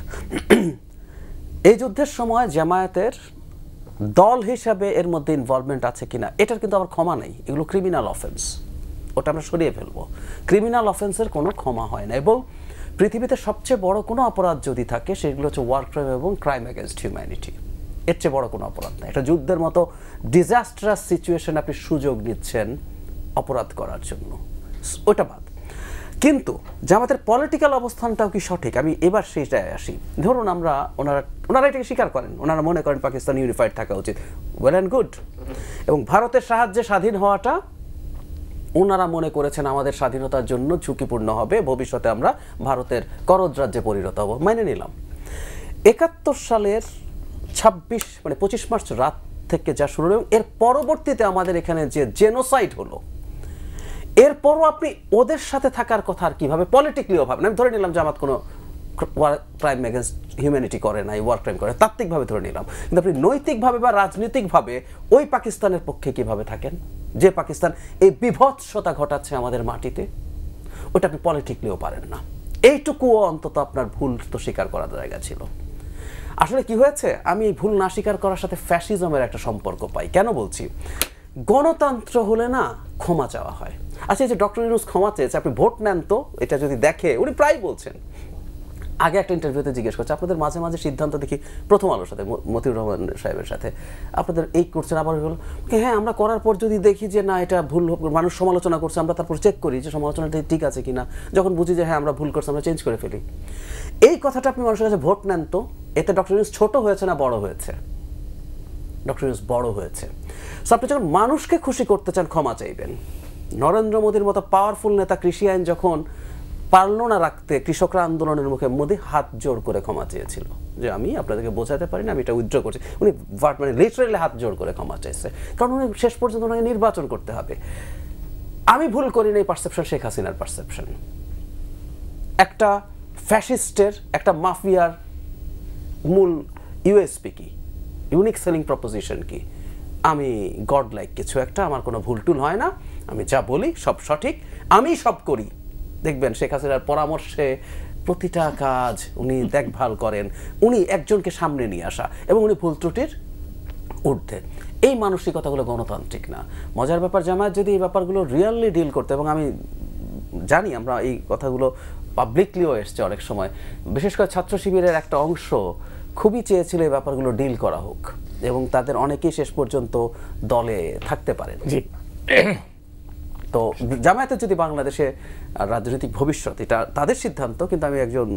এই যুদ্ধের সময় জামায়াতের দল হিসাবে এর মধ্যে ইনভলভমেন্ট আছে কিনা, এটার কিন্তু আবার ক্ষমা নেই, এগুলো ক্রিমিনাল অফেন্স, ওটা আমরা সরিয়ে ফেলবো। ক্রিমিনাল অফেন্সের কোনো ক্ষমা হয় না, এবং পৃথিবীতে সবচেয়ে বড় কোনো অপরাধ যদি থাকে সেগুলো হচ্ছে ওয়ার ক্রাইম এবং ক্রাইম এগেনস্ট হিউম্যানিটি। এর চেয়ে বড় কোনো অপরাধ না। এটা যুদ্ধের মতো ডিজাস্টারাস সিচুয়েশন আপনি সুযোগ নিচ্ছেন অপরাধ করার জন্য, ওটা বাদ। কিন্তু জামাতের পলিটিক্যাল অবস্থানটাও কি সঠিক, আমি এবার সেইটায় আসি। ধরুন ওনারা এটাকে স্বীকার করেন, ওনারা মনে করেন পাকিস্তান ইউনিফাইড থাকা উচিত, ওয়েল অ্যান্ড গুড। এবং ভারতের সাহায্যে স্বাধীন হওয়াটা ওনারা মনে করেছেন আমাদের স্বাধীনতার জন্য ঝুঁকিপূর্ণ হবে, ভবিষ্যতে আমরা ভারতের করদ রাজ্যে পরিণত হব, মেনে নিলাম। ৭১ সালের 25 মার্চ রাত থেকে যা শুরু হলো, এর পরবর্তীতে আমাদের এখানে যে জেনোসাইড হলো, এরপরও আপনি ওদের সাথে থাকার কথা আর কিভাবে পলিটিক্যালিও ভাবেন? আমি ধরে নিলাম জামাত কোনো ক্রাইম এগেনস্ট হিউম্যানিটি করে নাই, ওয়ার ক্রাইম করে, তাত্ত্বিকভাবে ধরে নিলাম, কিন্তু আপনি নৈতিকভাবে বা রাজনৈতিকভাবে ওই পাকিস্তানের পক্ষে কিভাবে থাকেন যে পাকিস্তান এই বিভৎসতা ঘটাচ্ছে আমাদের মাটিতে? ওটা আপনি পলিটিক্যালিও পারেন না। এইটুকুও অন্তত আপনার ভুল তো স্বীকার করার জায়গা ছিল। আসলে কি হয়েছে, আমি এই ভুল না স্বীকার করার সাথে ফ্যাসিজমের একটা সম্পর্ক পাই। কেন বলছি? গণতন্ত্র হলে না ক্ষমা চাওয়া হয়। আচ্ছা, এই যে ডক্টর ইউনূস ক্ষমা চেয়েছে, আপনি ভোট নেন তো, এটা যদি দেখে, উনি প্রায় বলছেন, আগে একটা ইন্টারভিউতে জিজ্ঞেস করছে আপনাদের মাঝে মাঝে সিদ্ধান্ত দেখি, প্রথম আলোর সাথে মতিউর রহমান সাহেবের সাথে, আপনাদের এই করছেন, আবার হলো হ্যাঁ আমরা করার পর যদি দেখি যে না এটা ভুল, মানুষ সমালোচনা করছে, আমরা তারপর চেক করি যে সমালোচনাটা ঠিক আছে কিনা, যখন বুঝি যে হ্যাঁ আমরা ভুল করছি আমরা চেঞ্জ করে ফেলি। এই কথাটা আপনি মানুষের কাছে ভোট নেন তো, এতে ডক্টর ইউনূস ছোট হয়েছে না বড় হয়েছে? ডক্টর ইউনূস বড় হয়েছে। সো আপনি যখন মানুষকে খুশি করতে চান ক্ষমা চাইবেন। নরেন্দ্র মোদীর মতো পাওয়ারফুল নেতা কৃষি আইন যখন পারলো না রাখতে, কৃষকরা আন্দোলনের মুখে মোদী হাত জোর করে ক্ষমা চেয়েছিল যে আমি আপনাদেরকে বোঝাতে পারি না, আমি এটা উইথড্র করছি। উনি মানে লিটারালি হাত জোর করে ক্ষমা চাইছে, কারণ উনি শেষ পর্যন্ত ওনাকে নির্বাচন করতে হবে। আমি ভুল করি না, এই পারসেপশন শেখ হাসিনার পারসেপশন। একটা ফ্যাসিস্টের, একটা মাফিয়ার মূল ইউএসপি কি, ইউনিক সেলিং প্রপোজিশন কি? আমি গড লাইক কিছু একটা, আমার কোনো ভুল টুল হয় না, আমি যা বলি সব সঠিক, আমি সব করি। দেখবেন শেখ হাসিনার পরামর্শে প্রতিটা কাজ উনি দেখভাল করেন, উনি একজনকে সামনে নিয়ে আসা, এবং উনি ভুল ত্রুটির ঊর্ধ্বে। এই মানসিকতাগুলো গণতান্ত্রিক না। মজার ব্যাপার, জামায়াত যদি এই ব্যাপারগুলো রিয়েলি ডিল করতে, এবং আমি জানি আমরা এই কথাগুলো পাবলিকলিও এসছে অনেক সময়, বিশেষ করে ছাত্র শিবিরের একটা অংশ খুবই চেয়েছিল এই ব্যাপারগুলো ডিল করা হোক এবং তাদের অনেকেই শেষ পর্যন্ত দলে থাকতে পারেন। তো জামায়াতের যদি বাংলাদেশে রাজনৈতিক ভবিষ্যৎ, এটা তাদের সিদ্ধান্ত, কিন্তু আমি একজন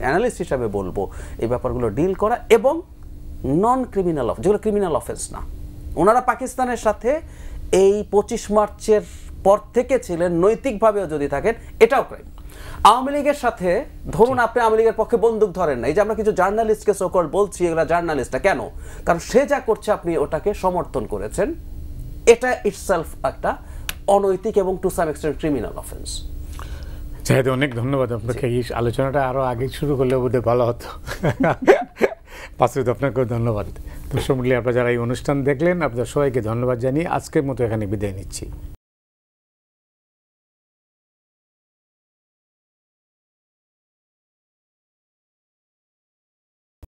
অ্যানালিস্ট হিসাবে বলবো এই ব্যাপারগুলো ডিল করা এবং নন ক্রিমিনাল যেগুলো ক্রিমিনাল অফেন্স না। ওনারা পাকিস্তানের সাথে এই 25 মার্চের পর থেকে ছিলেন, নৈতিকভাবেও যদি থাকেন এটাও ক্রাইম। আওয়ামী লীগের সাথে ধরুন আপনি আওয়ামী লীগের পক্ষে বন্দুক ধরেন না, এই যে আমরা কিছু জার্নালিস্টকে সোকল বলছি এগুলো জার্নালিস্ট না, কেন? কারণ সে যা করছে আপনি ওটাকে সমর্থন করেছেন, এটা ইটসেলফ একটা অনৈতিক এবং to some extent criminal offence. Zahid, অনেক ধন্যবাদ আপনাকে। এই আলোচনাটা আরও আগে শুরু করলে বোধহয় ভালো হতো। পাসুদ, আপনাকেও ধন্যবাদ। দর্শক মণ্ডলী, আপনারা যারা এই অনুষ্ঠান দেখলেন আপনাদের সবাইকে ধন্যবাদ জানিয়ে আজকের মতো এখানে বিদায় নিচ্ছি।